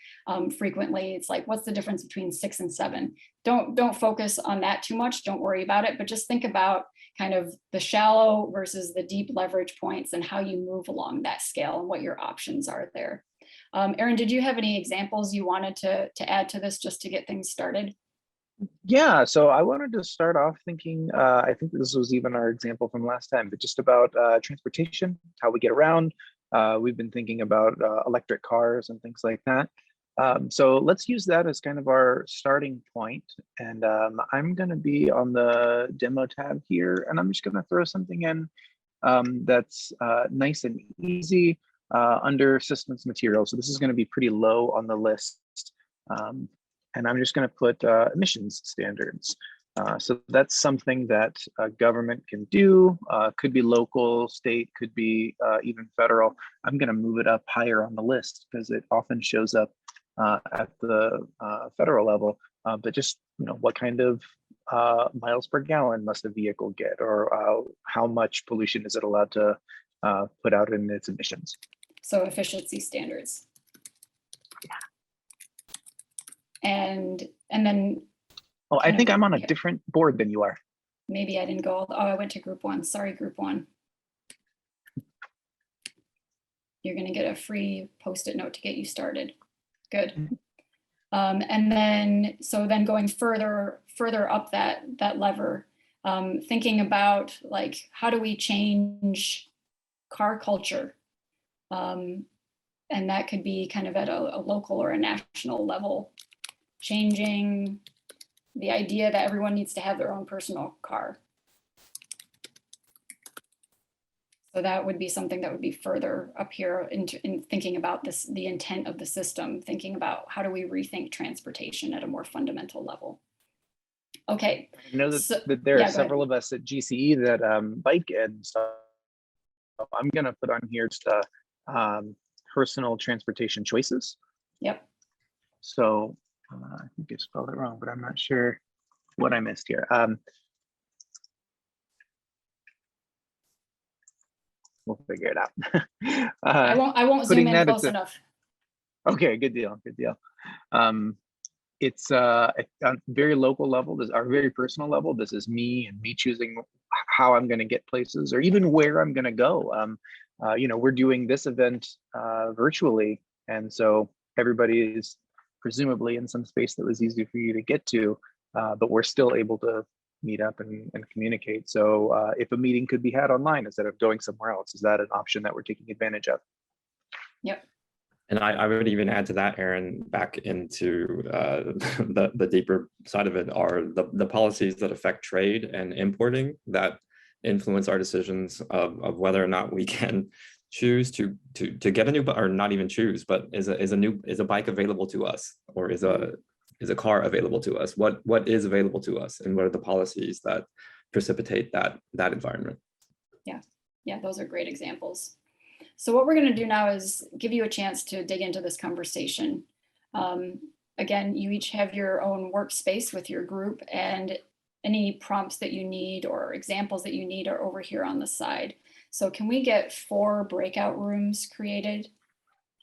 frequently. It's like, what's the difference between 6 and 7? Don't focus on that too much. Don't worry about it, but just think about kind of the shallow versus the deep leverage points and how you move along that scale and what your options are there. Erin, did you have any examples you wanted to add to this just to get things started? Yeah, so I wanted to start off thinking, I think this was even our example from last time, but just about transportation, how we get around. We've been thinking about electric cars and things like that. So let's use that as kind of our starting point. And I'm going to be on the demo tab here, and I'm just going to throw something in that's nice and easy under systems material. So this is going to be pretty low on the list. And I'm just going to put emissions standards. So that's something that government can do. Could be local, state, could be even federal. I'm going to move it up higher on the list because it often shows up at the federal level. But just, what kind of miles per gallon must a vehicle get, or how much pollution is it allowed to put out in its emissions? So efficiency standards. And then, oh, I think I'm on a different board than you are. Maybe I didn't go. Oh, I went to group 1. Sorry, group 1. You're going to get a free Post-it note to get you started. Good. And then, so then going further up that lever, thinking about like, how do we change car culture? And that could be kind of at a local or a national level. Changing the idea that everyone needs to have their own personal car. So that would be something that would be further up here in thinking about this, the intent of the system, thinking about how do we rethink transportation at a more fundamental level. Okay. I know that there are several of us at GCE that bike and stuff. I'm going to put on here just personal transportation choices. Yep. So I think I spelled it wrong, but I'm not sure what I missed here. We'll figure it out. I won't zoom in close enough. Okay, good deal, good deal. It's at a very local level, this our very personal level. This is me and me choosing how I'm going to get places or even where I'm going to go. We're doing this event virtually, and so everybody is presumably in some space that was easy for you to get to, but we're still able to meet up and communicate. So if a meeting could be had online instead of going somewhere else, is that an option that we're taking advantage of? Yep. And I would even add to that, Aaron, back into the deeper side of it are the policies that affect trade and importing that influence our decisions of whether or not we can choose to get a new, or not even choose, but is a bike available to us, or is a car available to us? What is available to us, and what are the policies that precipitate that environment? Yeah, those are great examples. So what we're going to do now is give you a chance to dig into this conversation. Again, you each have your own workspace with your group, and any prompts that you need or examples that you need are over here on the side. So can we get 4 breakout rooms created?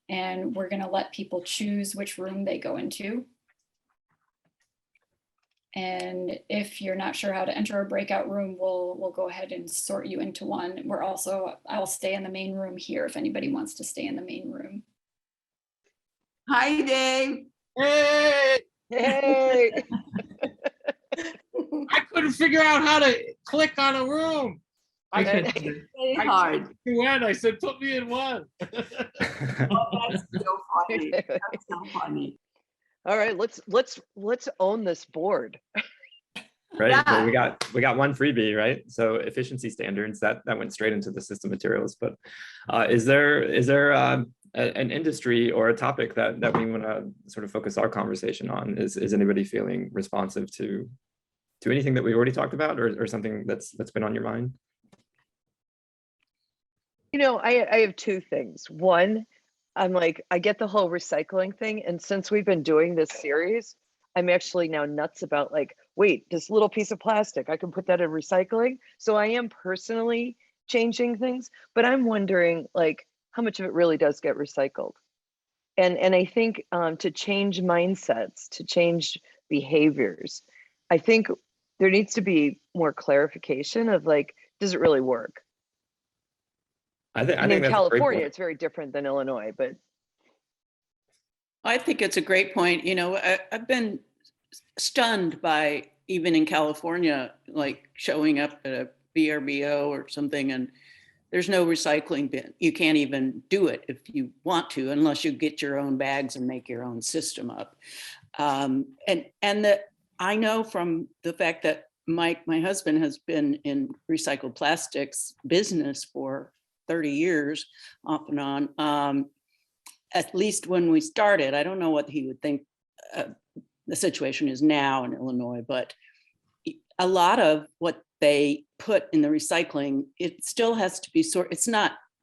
And we're going to let people choose which room they go into. And if you're not sure how to enter a breakout room, we'll go ahead and sort you into one. I'll stay in the main room here if anybody wants to stay in the main room. Hi, Dave. Hey! Hey, I couldn't figure out how to click on a room. I Very hard. I said, put me in one. Oh, that's so funny. That's so funny. all right, let's own this board. Right. Yeah. Well, we got one freebie, right? So efficiency standards that went straight into the system materials. But is there an industry or a topic that we want to sort of focus our conversation on? Is anybody feeling responsive to anything that we already talked about, or something that's been on your mind? I have 2 things. One, I'm like, I get the whole recycling thing. And since we've been doing this series, I'm actually now nuts about like, wait, this little piece of plastic, I can put that in recycling. So I am personally changing things, but I'm wondering like how much of it really does get recycled. And I think to change mindsets, to change behaviors, I think there needs to be more clarification of like, does it really work? I think In that's a great California, point. it's very different than Illinois, but I think it's a great point. I've been stunned by, even in California, like showing up at a VRBO or something, and there's no recycling bin. You can't even do it if you want to, unless you get your own bags and make your own system up. And that I know from the fact that Mike, my husband, has been in recycled plastics business for 30 years off and on. At least when we started, I don't know what he would think the situation is now in Illinois, but a lot of what they put in the recycling, it still has to be sorted.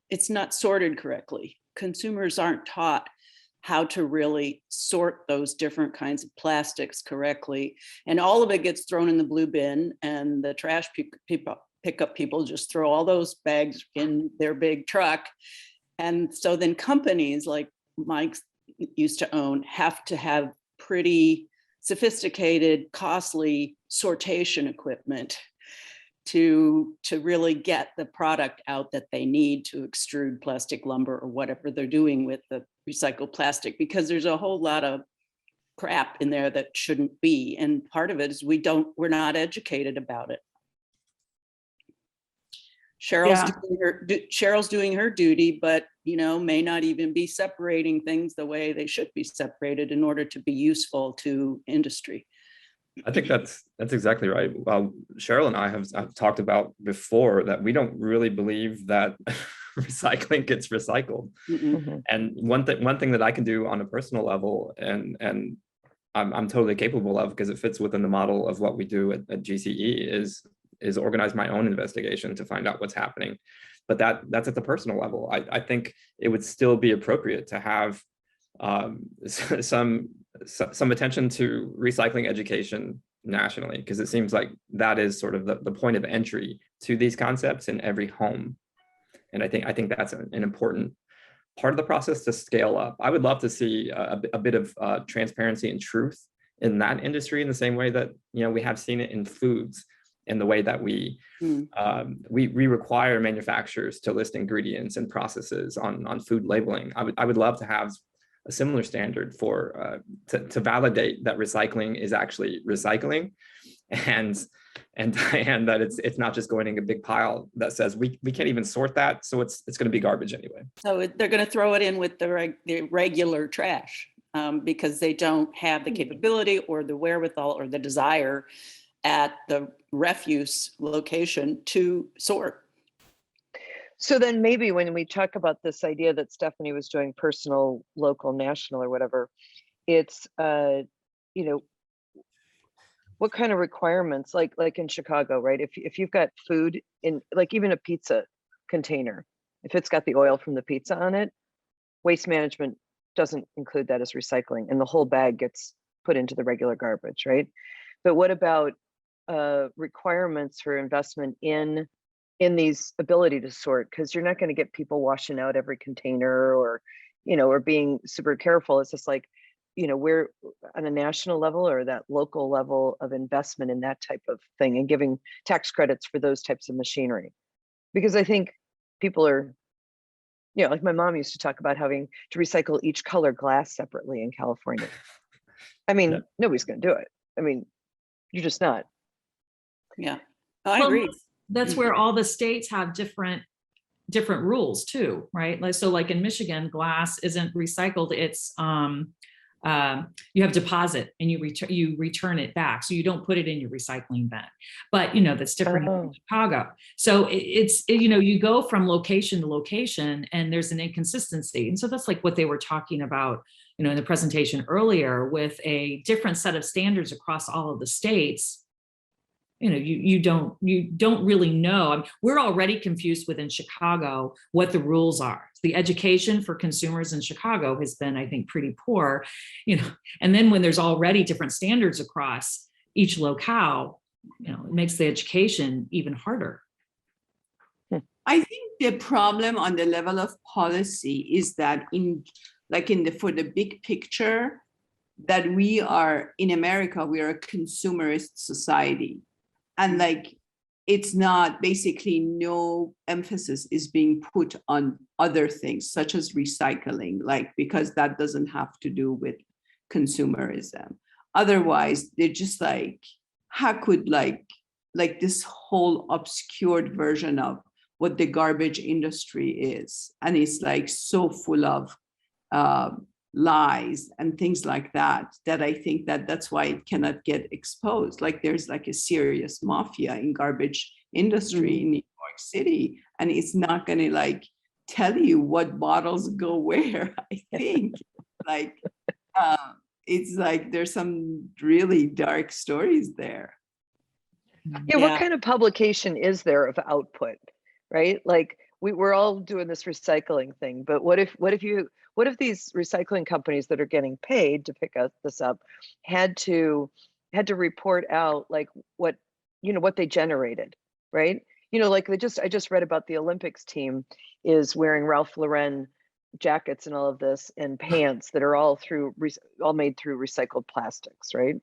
It's not sorted correctly. Consumers aren't taught how to really sort those different kinds of plastics correctly. And all of it gets thrown in the blue bin, and the trash pickup people just throw all those bags in their big truck. And so then companies like Mike used to own have to have pretty sophisticated, costly sortation equipment to really get the product out that they need to extrude plastic lumber or whatever they're doing with the recycled plastic, because there's a whole lot of crap in there that shouldn't be. And part of it is we're not educated about it. Cheryl's doing her duty, but may not even be separating things the way they should be separated in order to be useful to industry. I think that's exactly right. Cheryl and I have talked about before that we don't really believe that recycling gets recycled. And one thing that I can do on a personal level, and I'm totally capable of, because it fits within the model of what we do at GCE, is organize my own investigation to find out what's happening. But that's at the personal level. I think it would still be appropriate to have some attention to recycling education nationally, because it seems like that is sort of the point of entry to these concepts in every home. And I think that's an important part of the process to scale up. I would love to see a bit of transparency and truth in that industry, in the same way that we have seen it in foods, in the way that we require manufacturers to list ingredients and processes on food labeling. I would love to have a similar standard for to validate that recycling is actually recycling, and that it's not just going in a big pile that says we can't even sort that, so it's going to be garbage anyway. So they're going to throw it in with the regular trash because they don't have the capability or the wherewithal or the desire at the refuse location to sort. So then maybe when we talk about this idea that Stephanie was doing personal, local, national, or whatever, it's what kind of requirements, like in Chicago, right? If you've got food in, like even a pizza container, if it's got the oil from the pizza on it, waste management doesn't include that as recycling, and the whole bag gets put into the regular garbage, right? But what about requirements for investment in these ability to sort? Because you're not going to get people washing out every container or being super careful. It's just like, we're on a national level or that local level of investment in that type of thing, and giving tax credits for those types of machinery. Because I think people are, like my mom used to talk about having to recycle each color glass separately in California. I mean, nobody's going to do it. I mean, you're just not. Yeah, I agree. That's where all the states have different rules too, right? Like in Michigan, glass isn't recycled. It's you have deposit and you return it back, so you don't put it in your recycling bin. But that's different in Chicago. So it's you go from location to location, and there's an inconsistency. And so that's like what they were talking about, in the presentation earlier, with a different set of standards across all of the states. You don't really know. I mean, we're already confused within Chicago what the rules are. The education for consumers in Chicago has been, I think, pretty poor, and then when there's already different standards across each locale, it makes the education even harder. I think the problem on the level of policy is that for the big picture, that we are in America, we are a consumerist society. And it's not, basically no emphasis is being put on other things such as recycling, because that doesn't have to do with consumerism. Otherwise, they're just how could this whole obscured version of what the garbage industry is. And it's so full of lies and things like that I think that's why it cannot get exposed. There's a serious mafia in garbage industry in New York City, and it's not going to tell you what bottles go where. I think it's there's some really dark stories there. Yeah, what kind of publication is there of output, right? We're all doing this recycling thing, but what if these recycling companies that are getting paid to pick this up had to report out what they generated, right? I just read about the Olympics team is wearing Ralph Lauren jackets and all of this, and pants that are all made through recycled plastics, right?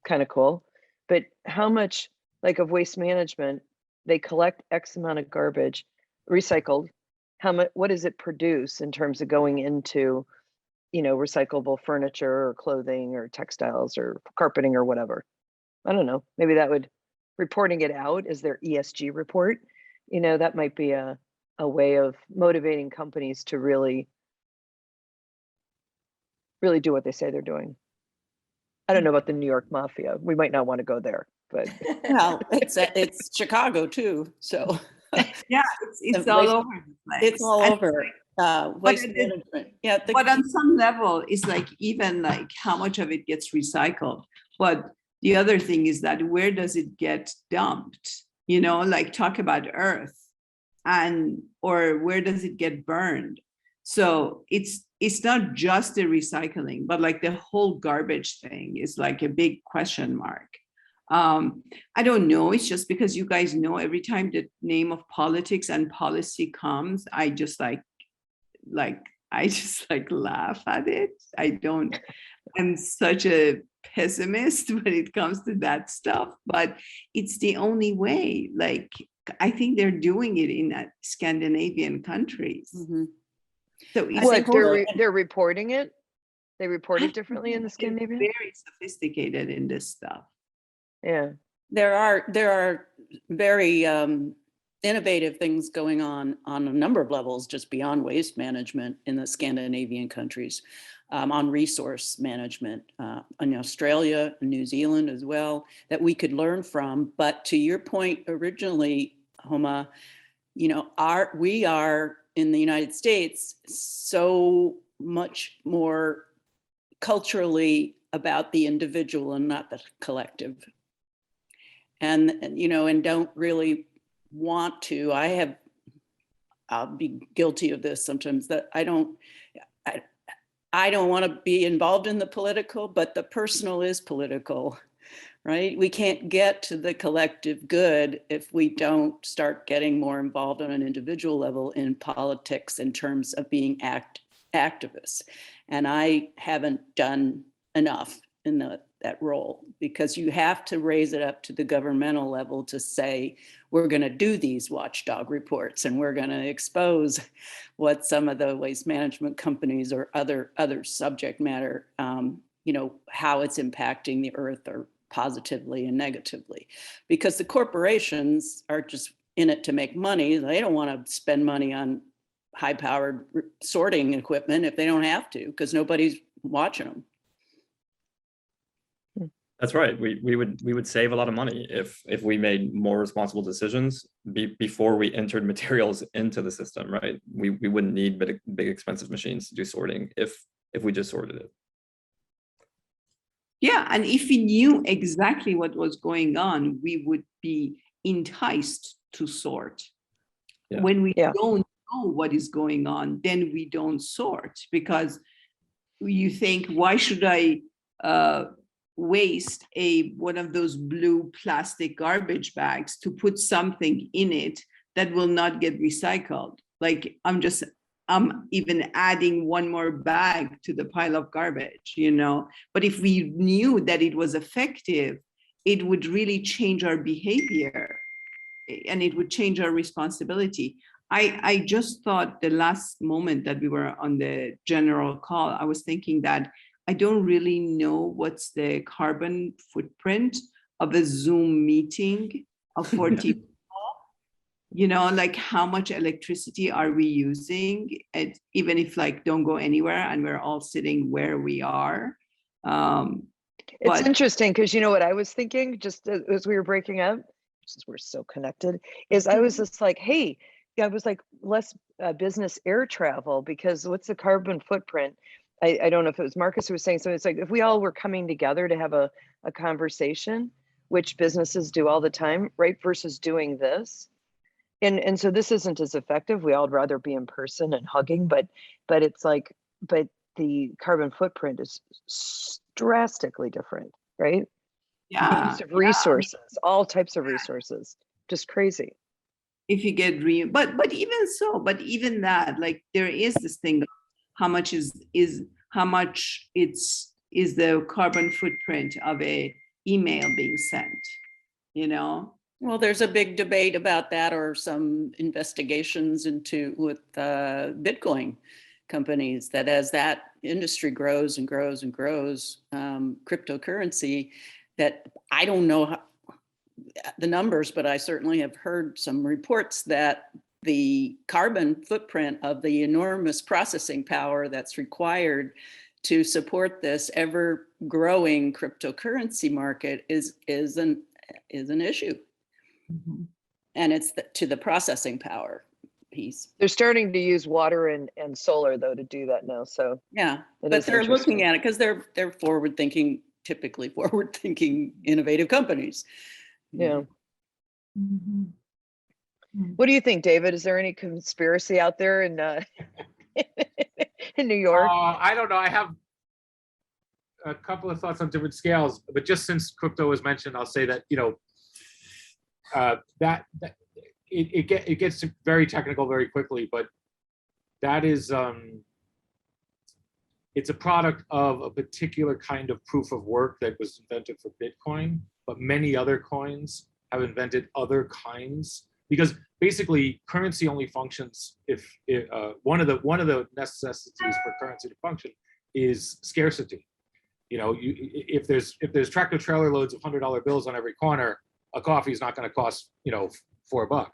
Kind of cool. But how much of waste management, they collect X amount of garbage recycled, what does it produce in terms of going into recyclable furniture or clothing or textiles or carpeting or whatever? I don't know, maybe that would, reporting it out as their ESG report, that might be a way of motivating companies to really do what they say they're doing. I don't know about the New York Mafia. We might not want to go there, but well, it's Chicago too, so yeah, it's all over the place. It's all over. Waste management. Yeah, but on some level, it's even how much of it gets recycled. But the other thing is that where does it get dumped? Talk about Earth, or where does it get burned? So it's not just the recycling, but the whole garbage thing is a big question mark. I don't know. It's just because you guys know every time the name of politics and policy comes, I just I just like laugh at it. I'm such a pessimist when it comes to that stuff, but it's the only way. Like, I think they're doing it in Scandinavian countries. Mhm. So it's What, important. they're reporting it? They report I it differently in the think they're Scandinavian? very sophisticated in this stuff. Yeah. There are very innovative things going on a number of levels, just beyond waste management in the Scandinavian countries, on resource management in Australia and New Zealand as well, that we could learn from. But to your point originally, Homa, we are in the United States so much more culturally about the individual and not the collective. And don't really want to. I'll be guilty of this sometimes, that I don't want to be involved in the political, but the personal is political, right? We can't get to the collective good if we don't start getting more involved on an individual level in politics in terms of being activists. And I haven't done enough in that role, because you have to raise it up to the governmental level to say, we're going to do these watchdog reports and we're going to expose what some of the waste management companies or other subject matter, how it's impacting the earth, or positively and negatively, because the corporations are just in it to make money. They don't want to spend money on high-powered sorting equipment if they don't have to, because nobody's watching them. That's right. We would save a lot of money if we made more responsible decisions before we entered materials into the system, right? We wouldn't need big expensive machines to do sorting if we just sorted it. Yeah, and if we knew exactly what was going on, we would be enticed to sort. Yeah. When we don't know what is going on, then we don't sort, because you think, why should I waste one of those blue plastic garbage bags to put something in it that will not get recycled? Like, I'm even adding one more bag to the pile of garbage, But if we knew that it was effective, it would really change our behavior, and it would change our responsibility. I just thought the last moment that we were on the general call, I was thinking that I don't really know what's the carbon footprint of a Zoom meeting of 40 people. Like, how much electricity are we using? Even if don't go anywhere and we're all sitting where we are. It's interesting, because what I was thinking just as we were breaking up, since we're so connected, is I was just like, hey, I was like, less business air travel, because what's the carbon footprint? I don't know if it was Marcus who was saying something. It's like, if we all were coming together to have a conversation, which businesses do all the time, right, versus doing this. And so this isn't as effective. We all would rather be in person and hugging, but it's like, but the carbon footprint is drastically different, right? Yeah. Use of resources, all types of resources, just crazy. If you get but even that, like, there is this thing, how much is the carbon footprint of a email being sent, Well, there's a big debate about that, or some investigations with Bitcoin companies, that as that industry grows and grows and grows, cryptocurrency, that I don't know the numbers, but I certainly have heard some reports that the carbon footprint of the enormous processing power that's required to support this ever growing cryptocurrency market is an issue. Mm-hmm. And it's to the processing power piece. They're starting to use water and solar, though, to do that now. So yeah, but they're looking at it because they're typically forward thinking, innovative companies. Yeah. Mm-hmm. What do you think, David? Is there any conspiracy out there in in New York? I don't know. I have a couple of thoughts on different scales, but just since crypto was mentioned, I'll say that that it gets very technical very quickly, but that is it's a product of a particular kind of proof of work that was invented for Bitcoin, but many other coins have invented other kinds, because basically currency only functions if one of the necessities for currency to function is scarcity. You know, if there's tractor trailer loads of $100 bills on every corner, a coffee is not going to cost, you know, $4.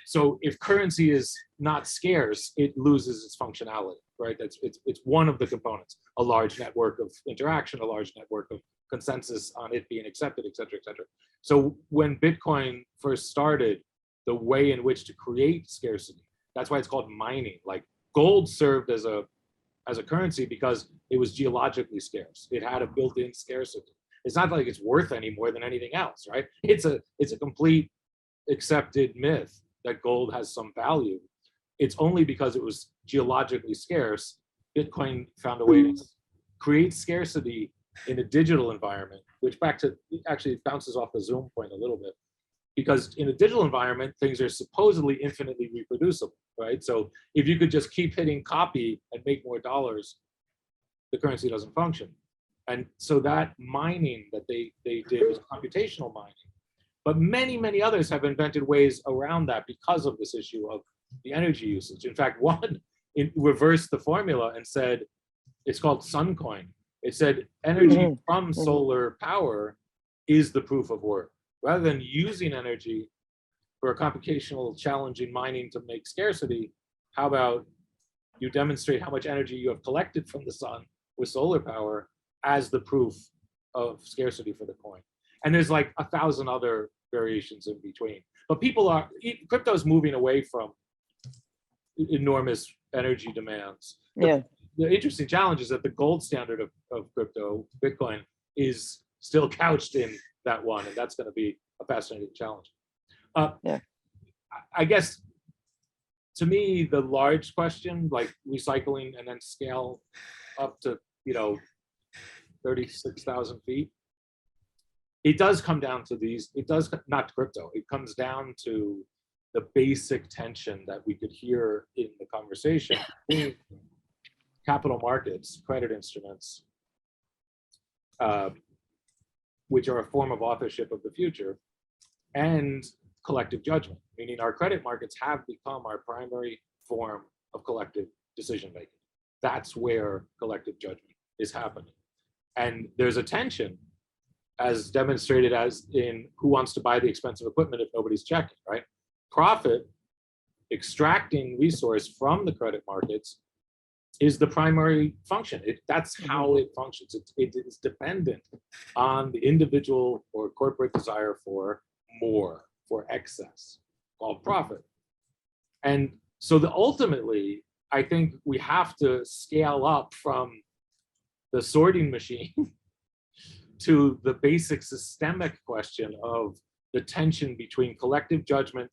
So if currency is not scarce, it loses its functionality, right? It's one of the components. A large network of interaction, a large network of consensus on it being accepted, et cetera, et cetera. So when Bitcoin first started, the way in which to create scarcity, that's why it's called mining. Like gold served as a currency because it was geologically scarce. It had a built-in scarcity. It's not like it's worth any more than anything else, right? It's a complete accepted myth that gold has some value. It's only because it was geologically scarce, Bitcoin found a way to create scarcity in a digital environment, which actually bounces off the Zoom point a little bit, because in a digital environment, things are supposedly infinitely reproducible, right? So if you could just keep hitting copy and make more dollars, the currency doesn't function. And so that mining that they did was computational mining. But many, many others have invented ways around that because of this issue of the energy usage. In fact, one reversed the formula and said, it's called Suncoin. It said energy from solar power is the proof of work. Rather than using energy for a computational challenging mining to make scarcity, how about you demonstrate how much energy you have collected from the sun with solar power as the proof of scarcity for the coin. And there's like 1,000 other variations in between. But crypto is moving away from enormous energy demands. Yeah. The interesting challenge is that the gold standard of crypto, Bitcoin, is still couched in that one, and that's going to be a fascinating challenge. Yeah. I guess, to me, the large question, like recycling and then scale up to, 36,000 feet, it does come down to these, not crypto, it comes down to the basic tension that we could hear in the conversation between capital markets, credit instruments, which are a form of authorship of the future, and collective judgment, meaning our credit markets have become our primary form of collective decision-making. That's where collective judgment is happening. And there's a tension, as demonstrated as in Who Wants to Buy the Expensive Equipment if nobody's checking, right? Profit, extracting resource from the credit markets, is the primary function. That's how it functions. It is dependent on the individual or corporate desire for more, for excess, called profit. And so ultimately, I think we have to scale up from the sorting machine to the basic systemic question of the tension between collective judgment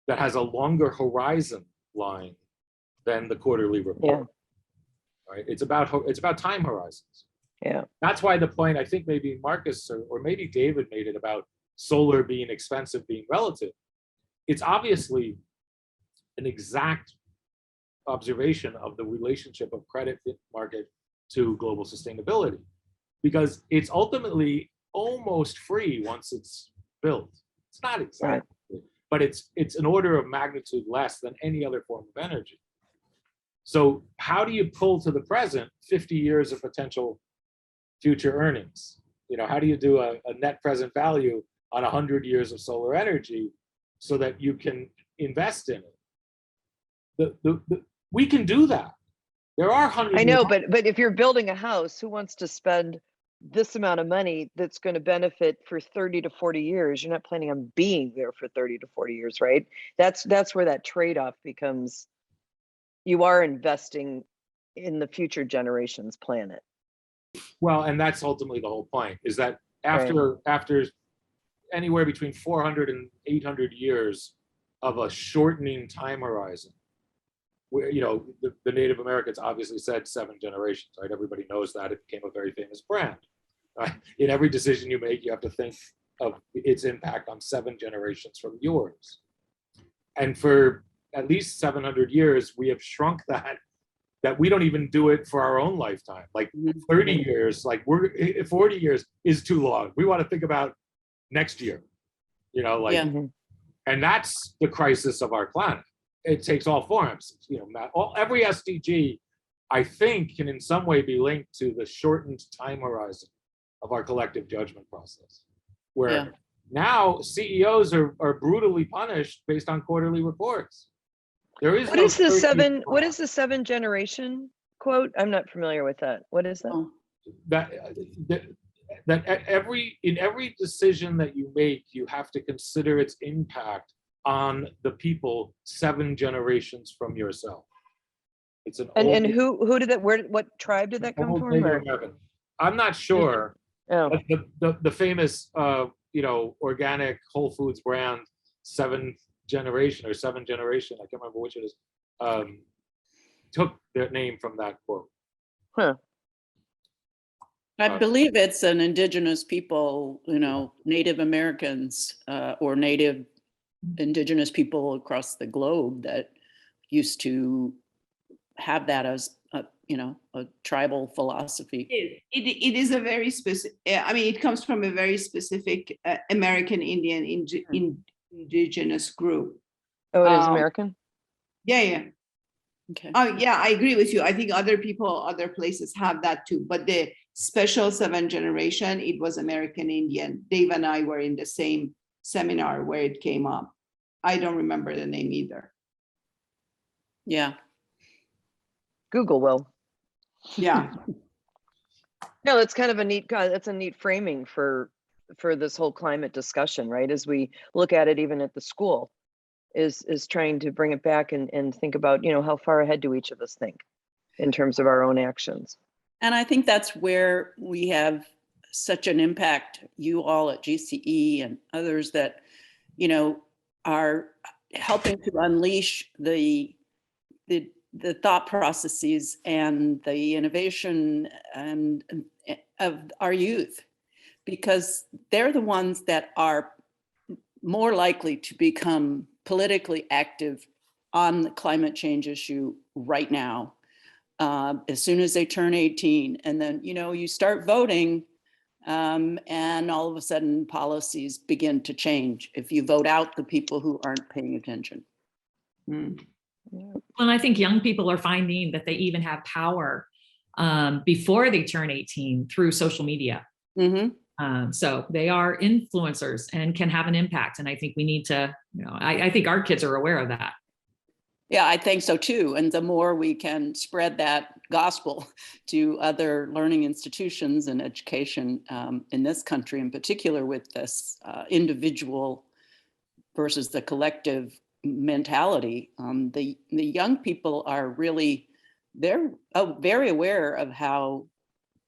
that has a longer horizon line than the quarterly report. Yeah. Right? It's about time horizons. Yeah. That's why the point, I think maybe Marcus or maybe David made it about solar being expensive being relative. It's obviously an exact observation of the relationship of credit market to global sustainability, because it's ultimately almost free once it's built. It's not exactly, right, but it's an order of magnitude less than any other form of energy. So how do you pull to the present 50 years of potential future earnings? How do you do a net present value on 100 years of solar energy so that you can invest in it? We can do that. There are hundreds. I know, but if you're building a house, who wants to spend this amount of money that's going to benefit for 30 to 40 years? You're not planning on being there for 30 to 40 years, right? That's where that trade-off becomes. You are investing in the future generations' planet. Well, and that's ultimately the whole point, is that after anywhere between 400 and 800 years of a shortening time horizon, where, the Native Americans obviously said 7 generations, right? Everybody knows that. It became a very famous brand. Right? In every decision you make, you have to think of its impact on 7 generations from yours. And for at least 700 years, we have shrunk that that we don't even do it for our own lifetime. Like Mhm. 30 years, like 40 years is too long. We want to think about next year, you know, like, Yeah. and that's the crisis of our planet. It takes all forms, you know, every SDG, I think, can in some way be linked to the shortened time horizon of our collective judgment process, where Yeah. now CEOs are brutally punished based on quarterly reports. There is What no is the 30-year seven? What clock. is the 7 generation quote? I'm not familiar with that. What is that? Oh, that in every decision that you make, you have to consider its impact on the people 7 generations from yourself. It's an And old, who did that? What tribe did that come old from? Native Or- American. I'm not sure. Oh, But the famous you know, organic Whole Foods brand 7th generation or 7th generation, I can't remember which it is, took their name from that quote. huh. I believe it's an indigenous people, you know, Native Americans or native indigenous people across the globe that used to have that as a, you know, a tribal philosophy. It is a very specific, I mean, it comes from a very specific American Indian indigenous group. Oh, it is Um, American. Yeah, yeah. Okay. Oh, yeah, I agree with you. I think other people, other places have that too. But the special 7th generation, it was American Indian. Dave and I were in the same seminar where it came up. I don't remember the name either. Yeah. Google will. Yeah. No, it's kind of a neat. That's a neat framing for this whole climate discussion, right? As we look at it, even at the school, is trying to bring it back and think about, you know, how far ahead do each of us think in terms of our own actions. And I think that's where we have such an impact, you all at GCE and others that, you know, are helping to unleash the thought processes and the innovation and of our youth, because they're the ones that are more likely to become politically active on the climate change issue right now. As soon as they turn 18, and then, you know, you start voting and all of a sudden policies begin to change if you vote out the people who aren't paying attention. Mm. And I think young people are finding that they even have power before they turn 18 through social media. Mm-hmm. So they are influencers and can have an impact. And I think we need to, you know, I think our kids are aware of that. Yeah, I think so too. And the more we can spread that gospel to other learning institutions and education in this country, in particular with this individual versus the collective mentality, the young people are really, they're very aware of how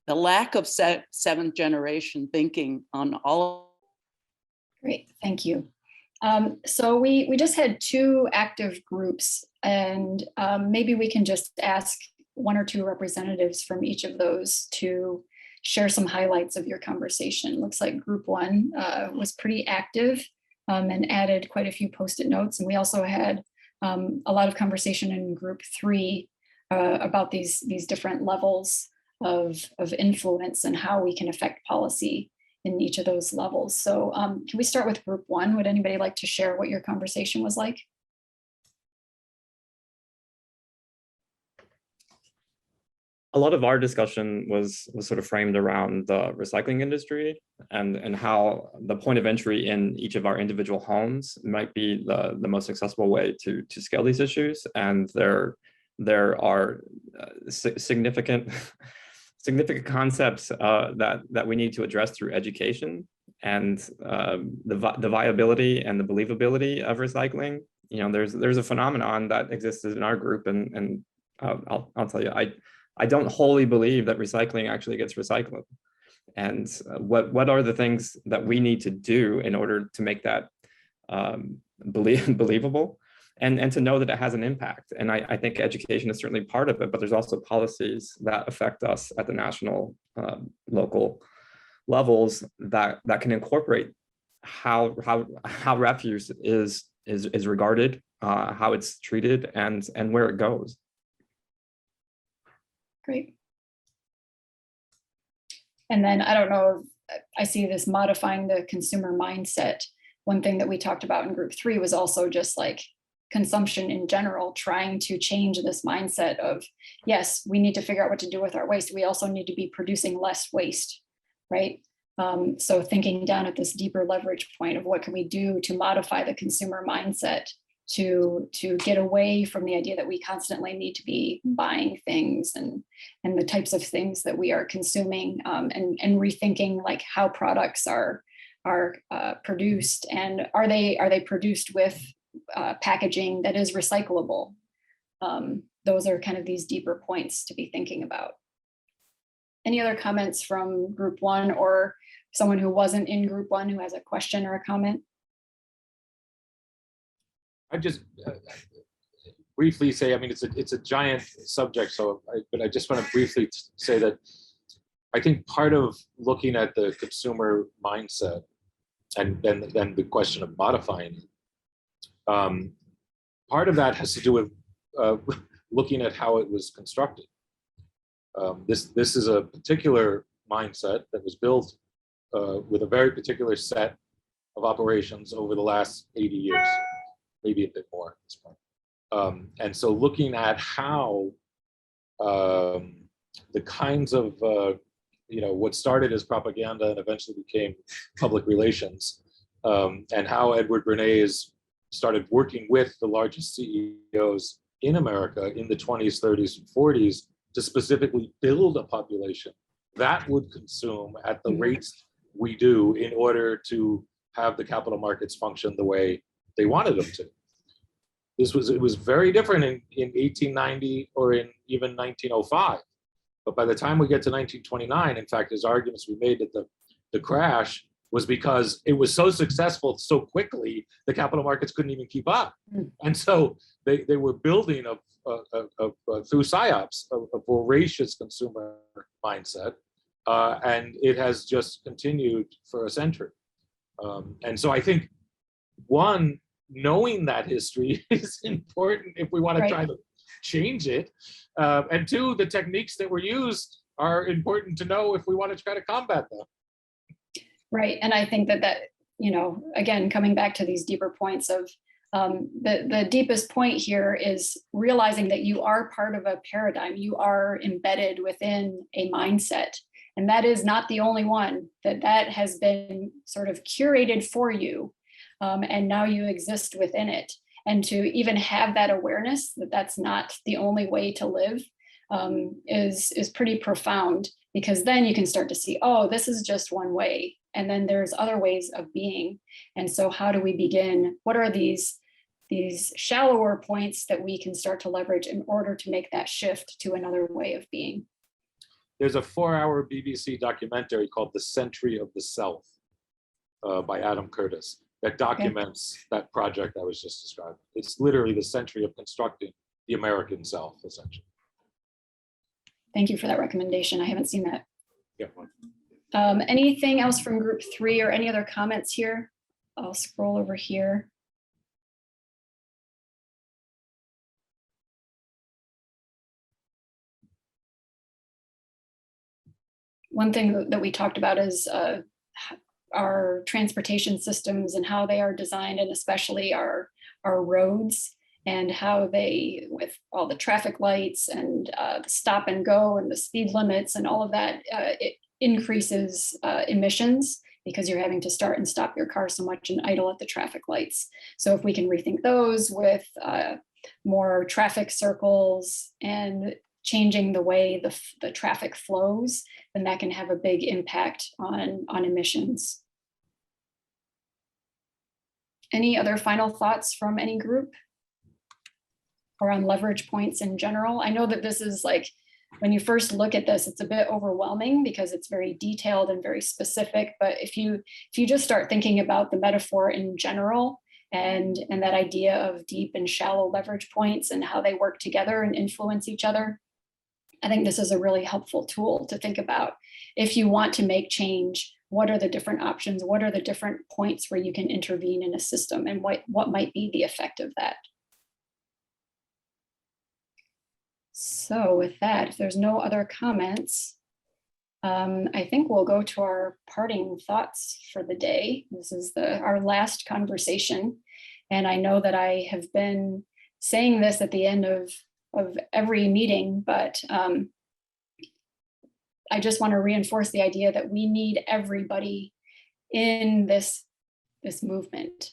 the lack of 7th generation thinking on all. Great, thank you. So we just had 2 active groups, and maybe we can just ask 1 or 2 representatives from each of those to share some highlights of your conversation. Looks like group 1 was pretty active and added quite a few Post-it notes. And we also had a lot of conversation in group 3 about these different levels of influence and how we can affect policy in each of those levels. So can we start with group 1? Would anybody like to share what your conversation was like? A lot of our discussion was sort of framed around the recycling industry and how the point of entry in each of our individual homes might be the most accessible way to scale these issues. And there are significant concepts that we need to address through education, and the viability and the believability of recycling. You know, there's a phenomenon that exists in our group, and I'll tell you, I don't wholly believe that recycling actually gets recycled. And what are the things that we need to do in order to make that believable? And to know that it has an impact. And I think education is certainly part of it, but there's also policies that affect us at the national, local levels that can incorporate how refuse is regarded, how it's treated, and where it goes. Great. And then I don't know, I see this modifying the consumer mindset. One thing that we talked about in group 3 was also just like consumption in general, trying to change this mindset of, yes, we need to figure out what to do with our waste. We also need to be producing less waste, right? So thinking down at this deeper leverage point of what can we do to modify the consumer mindset to get away from the idea that we constantly need to be buying things and the types of things that we are consuming, and rethinking like how products are produced, and are they produced with packaging that is recyclable. Those are kind of these deeper points to be thinking about. Any other comments from group 1, or someone who wasn't in group 1 who has a question or a comment? I just briefly say, I mean, it's a giant subject, but I just want to briefly say that I think part of looking at the consumer mindset and then the question of modifying it, part of that has to do with looking at how it was constructed. This is a particular mindset that was built with a very particular set of operations over the last 80 years. Maybe a bit more at this point. And so looking at how the kinds of, what started as propaganda and eventually became public relations, and how Edward Bernays started working with the largest CEOs in America in the 20s, 30s, and 40s to specifically build a population that would consume at the rates we do in order to have the capital markets function the way they wanted them to. It was very different in 1890 or in even 1905. But by the time we get to 1929, in fact, his arguments we made that the crash was because it was so successful so quickly, the capital markets couldn't even keep up. And so they were building through psyops, a voracious consumer mindset. And it has just continued for a century. And so I think, one, knowing that history is important if we want to try to change it. And two, the techniques that were used are important to know if we want to try to combat them. Right. And I think that, again, coming back to these deeper points of the deepest point here is realizing that you are part of a paradigm. You are embedded within a mindset. And that is not the only one, that has been sort of curated for you. And now you exist within it. And to even have that awareness that that's not the only way to live is pretty profound, because then you can start to see, oh, this is just one way. And then there's other ways of being. And so how do we begin? What are these shallower points that we can start to leverage in order to make that shift to another way of being? There's a 4-hour BBC documentary called The Century of the Self by Adam Curtis that documents that project I was just describing. It's literally the century of constructing the American self, essentially. Thank you for that recommendation. I haven't seen that. Yeah. Anything else from group 3 or any other comments here? I'll scroll over here. One thing that we talked about is our transportation systems and how they are designed, and especially our roads, and how they, with all the traffic lights and the stop and go and the speed limits and all of that, it increases emissions because you're having to start and stop your car so much and idle at the traffic lights. So if we can rethink those with more traffic circles and changing the way the traffic flows, then that can have a big impact on emissions. Any other final thoughts from any group? Or on leverage points in general? I know that this is like, when you first look at this, it's a bit overwhelming because it's very detailed and very specific. But if you just start thinking about the metaphor in general and that idea of deep and shallow leverage points and how they work together and influence each other, I think this is a really helpful tool to think about. If you want to make change, what are the different options? What are the different points where you can intervene in a system, and what might be the effect of that? So with that, if there's no other comments, I think we'll go to our parting thoughts for the day. This is our last conversation. And I know that I have been saying this at the end of every meeting, but I just want to reinforce the idea that we need everybody in this movement.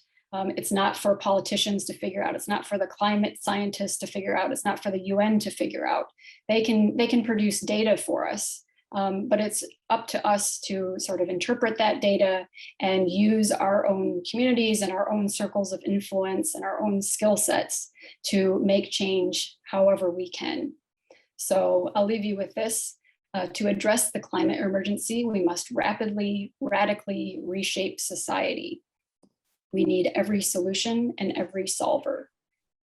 It's not for politicians to figure out. It's not for the climate scientists to figure out. It's not for the UN to figure out. They can produce data for us, but it's up to us to sort of interpret that data and use our own communities and our own circles of influence and our own skill sets to make change however we can. So I'll leave you with this. To address the climate emergency, we must rapidly, radically reshape society. We need every solution and every solver.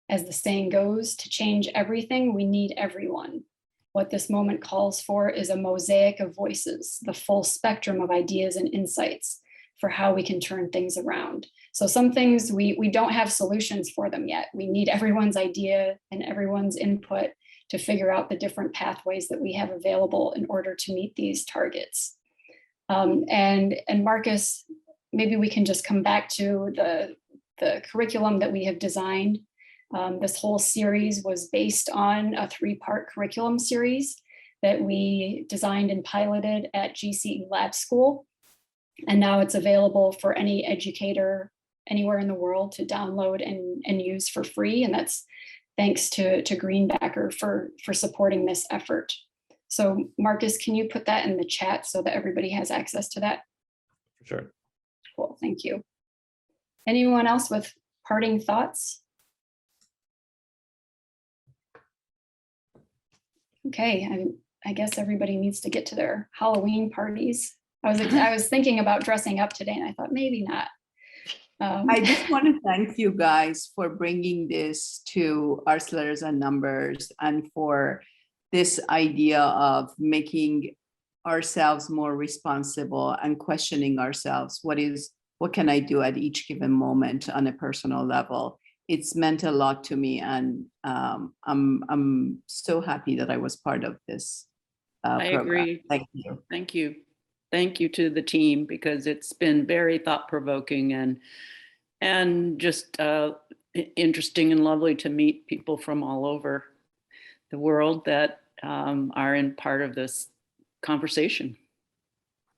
As the saying goes, to change everything, we need everyone. What this moment calls for is a mosaic of voices, the full spectrum of ideas and insights for how we can turn things around. So some things we don't have solutions for them yet. We need everyone's idea and everyone's input to figure out the different pathways that we have available in order to meet these targets. And Marcus, maybe we can just come back to the curriculum that we have designed. This whole series was based on a 3-part curriculum series that we designed and piloted at GCE Lab School. And now it's available for any educator anywhere in the world to download and use for free. And that's thanks to Greenbacker for supporting this effort. So Marcus, can you put that in the chat so that everybody has access to that? For sure. Cool, thank you. Anyone else with parting thoughts? Okay, I guess everybody needs to get to their Halloween parties. I was thinking about dressing up today and I thought maybe not. I just want to thank you guys for bringing this to Arts, Letters and Numbers, and for this idea of making ourselves more responsible and questioning ourselves. What can I do at each given moment on a personal level? It's meant a lot to me, and I'm so happy that I was part of this I program. agree. Thank you. Thank you. Thank you to the team, because it's been very thought-provoking and just interesting and lovely to meet people from all over the world that are in part of this conversation.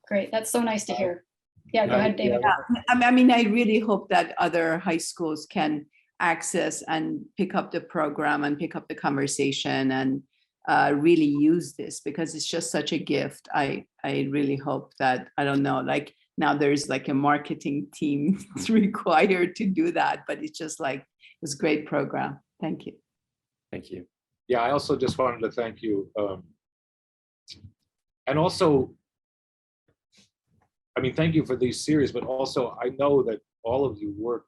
Great, that's so nice to hear. Yeah, go ahead, David. I mean, I really hope that other high schools can access and pick up the program and pick up the conversation and really use this, because it's just such a gift. I really hope that, I don't know, like now there's like a marketing team required to do that, but it's just like, it was a great program. Thank you. Thank you. Yeah, I also just wanted to thank you. And also, I mean, thank you for these series, but also I know that all of you work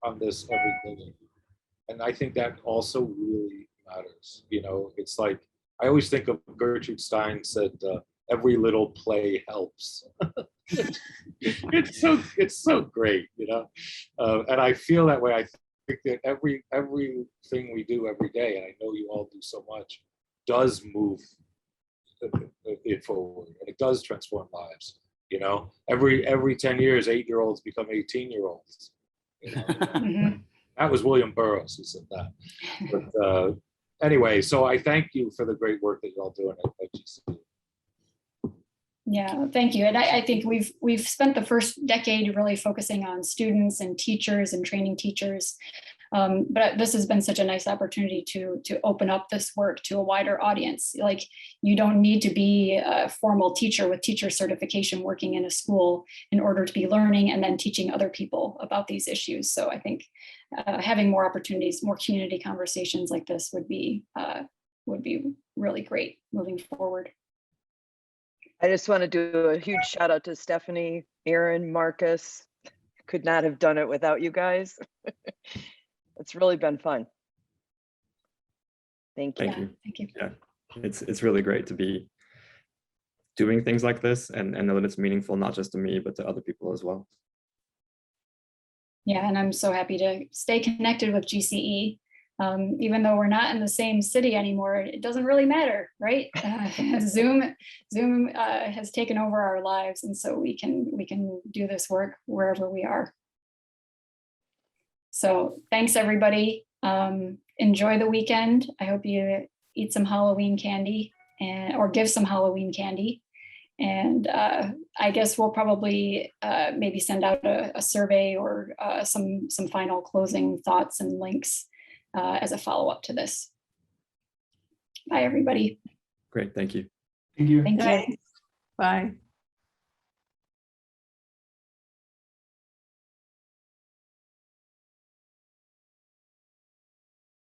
on this every day. And I think that also really matters. You know, it's like, I always think of Gertrude Stein said, every little play helps. It's so great, you know? And I feel that way. I think that everything we do every day, and I know you all do so much, does move it forward, and it does transform lives. You know, every 10 years, 8-year-olds become 18-year-olds. You know? That was William Burroughs who said that. But anyway, so I thank you for the great work that you're all doing at GCE. Yeah, thank you. And I think we've spent the first decade really focusing on students and teachers and training teachers. But this has been such a nice opportunity to open up this work to a wider audience. Like, you don't need to be a formal teacher with teacher certification working in a school in order to be learning and then teaching other people about these issues. So I think having more opportunities, more community conversations like this would be really great moving forward. I just want to do a huge shout out to Stephanie, Aaron, Marcus. Could not have done it without you guys. It's really been fun. Thank you. Thank you. Thank you. Yeah, it's really great to be doing things like this and know that it's meaningful, not just to me, but to other people as well. Yeah, and I'm so happy to stay connected with GCE. Even though we're not in the same city anymore, it doesn't really matter, right? Zoom has taken over our lives, and so we can do this work wherever we are. So thanks, everybody. Enjoy the weekend. I hope you eat some Halloween candy or give some Halloween candy. And I guess we'll probably maybe send out a survey or some final closing thoughts and links as a follow-up to this. Bye, everybody. Great, thank you. Thank you. Thank you. Thanks. Bye.